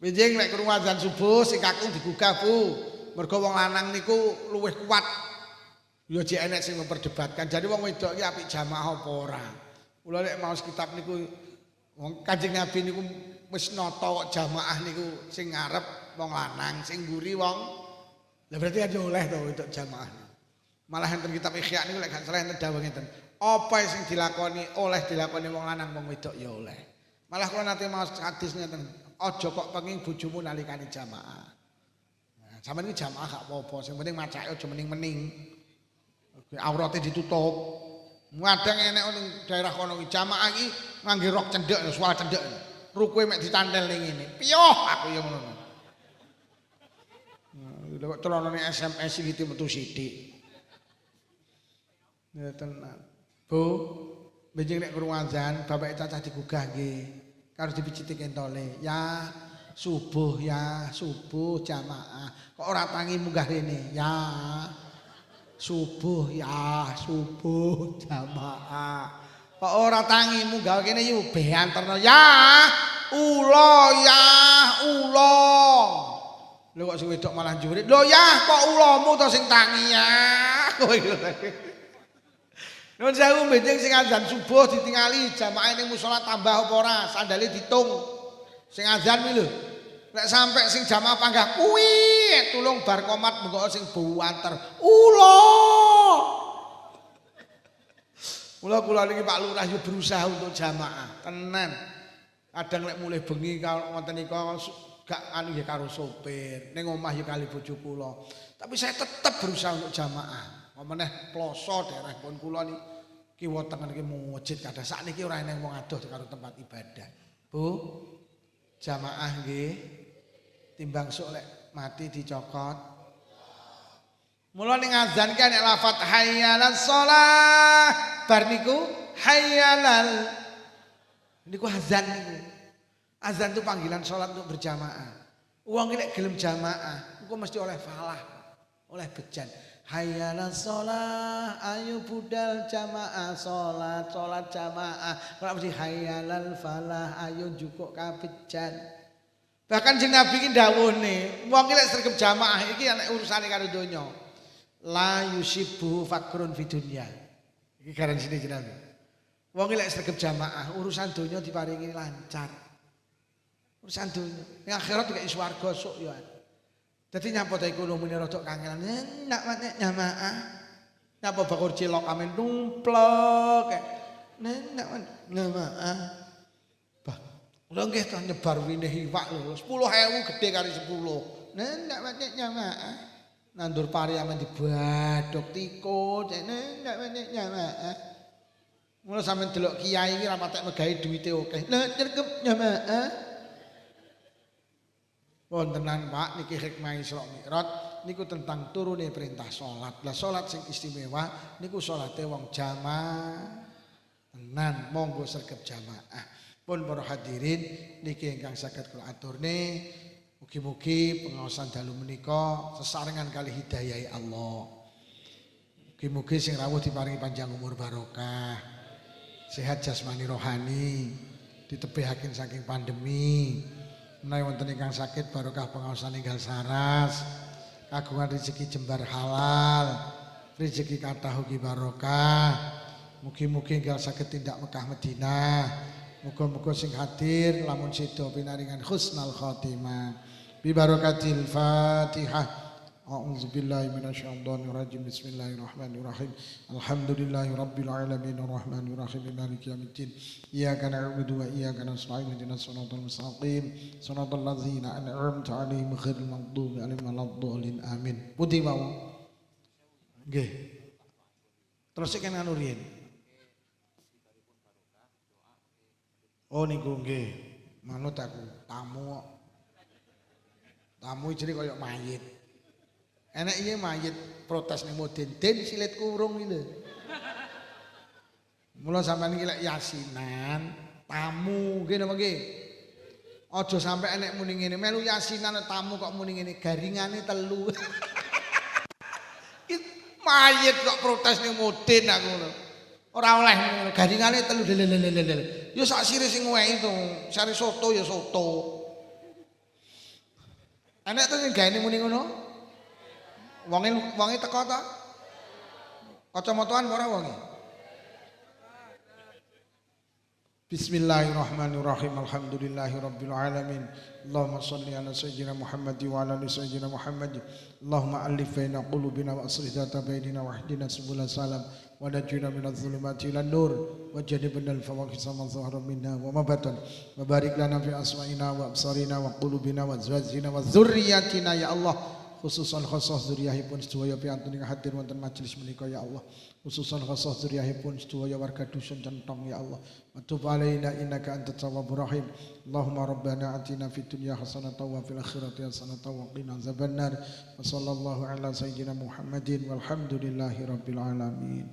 Benjing lek krungu azan subuh sing kakung digugah, Bu. Mergo wong lanang niku luwih kuat. Ya jek enek sing memperdebatkan. Jadi wong wedok iki apik jamaah apa ora. Kula lek maos kitab niku wong Kanjeng Nabi niku wis nata kok jamaah niku sing ngarep wong lanang, sing mburi wong. Lah berarti aja oleh to wedok jamaah. Malah enten kitab Ikhya niku lek gak salah enten dawuh ngeten. Apa sing dilakoni oleh dilakoni wong lanang wong wedok ya oleh. Malah kula nate maos hadis ngeten. Aja kok penging bojomu nalikane jamaah. Nah, sampeyan iki jamaah gak apa-apa, sing penting macake aja mening-mening. Aurate ditutup. Kadang enek ning daerah kono iki jamaah iki ngangge rok cendhek, suara cendhek. Rukuhe mek ditantel ning ngene. Piyoh aku ya ngono. Nah, kok celanane SMS iki metu sithik. Ya tenan. Bu, benjing nek krungu azan, bapake cacah digugah nggih. Karo dipiciti kentole, ya subuh jamaah. Kok ora tangi munggah rene? Ya subuh jamaah. Kok ora tangi munggah kene yu beanterno ya ula. Lho kok sing wedok malah njurit. Lho ya kok ulamu to sing tangi ya. Nun sewu benjing sing azan subuh ditingali jamaah ning musala tambah apa ora sandale ditung. Sing azan kuwi lho. Nek sampe sing jamaah panggah kuwi tulung bar komat mengko sing buanter. Ula. Kula niki Pak Lurah yo berusaha untuk jamaah, tenan. Kadang lek mulai bengi kalau wonten nika gak anu ya karo sopir, ning omah ya kali bojo kula. Tapi saya tetap berusaha untuk jamaah. Meneh ploso daerah pun kula niki kiwa tengen iki masjid kadah sakniki ora eneng wong adoh karo tempat ibadah. Bu, jamaah nggih. Timbang sok lek mati dicokot. Mula ning azan kan nek lafat hayyalas shalah bar niku hayyalal niku azan niku. Azan itu panggilan salat untuk berjamaah. Wong iki lek gelem jamaah, engko mesti oleh falah, oleh bejan. Hayyalas shalah, ayo budal jamaah salat jamaah. Ora mesti hayyalal falah, ayo jukuk kabejan. Bahkan jeng Nabi iki dawuhne, wong iki lek sregep jamaah iki ana urusane karo donya. La yusibu fakrun fi dunya. Iki garansine jenenge. Wong iki lek sregep jamaah, urusan donya diparingi lancar. Urusan donya. Ning akhirat dikek swarga sok ya. Dadi nyapa ta ekonomine rada kangelan. Nak nek jamaah. Nyapa bakul cilok amen numplek. Nek jamaah. Bah, lha nggih to nyebar winih iwak lho. 10.000 gede kali 10. Nek jamaah. Nandur pari aman dibadok tikut, nek jamaah. Mula sampean delok kiai iki ra patek megahi duwite akeh. Lah cerkep jamaah. Wontenan Pak niki hikmah Isra Mi'raj niku tentang turune perintah salat. Lah salat sing istimewa niku salate wong jamaah. Tenan monggo sregep jamaah. Pun para hadirin niki ingkang saged kula aturne mugi-mugi pengaosan dalu menika sesarengan kali hidayah Allah. Mugi-mugi sing rawuh diparingi panjang umur barokah. Sehat jasmani rohani, ditebihaken saking pandemi. Menawi wonten ingkang sakit barokah pengaosan enggal saras. Kagungan rezeki jembar halal. Rezeki kathah ugi barokah. Mugi-mugi enggal saged tindak Mekah Madinah. Muga-muga sing hadir lamun sida pinaringan husnul khotimah. Bi barakatil Fatihah. A'udzubillahi minasyaitonir rajim. Bismillahirrahmanirrahim. Alhamdulillahirabbil alamin arrahmanir rahim maliki yaumiddin. Iyyaka na'budu wa iyyaka nasta'in ihdinas siratal mustaqim. Shiratal ladzina an'amta 'alaihim ghairil maghdubi 'alaihim waladdallin. Amin. Pundi mawon? Nggih. Terus kan anu riyen. Oh niku nggih. Manut aku tamu kok. Tamu jadi koyok mayit. Enak iya mayit protes nih modin den silet kurung gitu. Mula sampean iki lek yasinan tamu nggih napa nggih? Aja sampe enek muni ngene melu yasinan tamu kok muni ngene garingane 3. Mayit kok protes ning modin aku ngono. Ora oleh ngono garingane 3 lelelelelel. Ya sak sire sing wehi to, sare soto ya soto. Enek to sing gaene muni ngono? Wonge teko ta? Kacamataan ora wonge? Bismillahirrahmanirrahim. Alhamdulillahirabbil alamin. Allahumma shalli ala sayyidina Muhammad wa ala ali sayyidina Muhammad. Allahumma alif baina qulubina wa aslih dhata bainina wa hdina subul salam wa najina minadh dhulumati ilan nur wa jannibna al-fawahisha ma dhahara minha wa ma batan wa barik lana fi asma'ina wa absarina wa qulubina wa azwajina wa dzurriyyatina ya Allah. Khususan khusus dzurriyyahipun sedaya piantun ing hadir wonten majelis menika ya Allah. Khususan khusus dzurriyyahipun sedaya warga dusun Centong ya Allah. Wa tub alaina innaka antat tawwabur rahim. Allahumma rabbana atina fid dunya hasanatan wa fil akhirati hasanatan wa qina adzabannar. Wa sallallahu ala sayyidina Muhammadin walhamdulillahi rabbil alamin.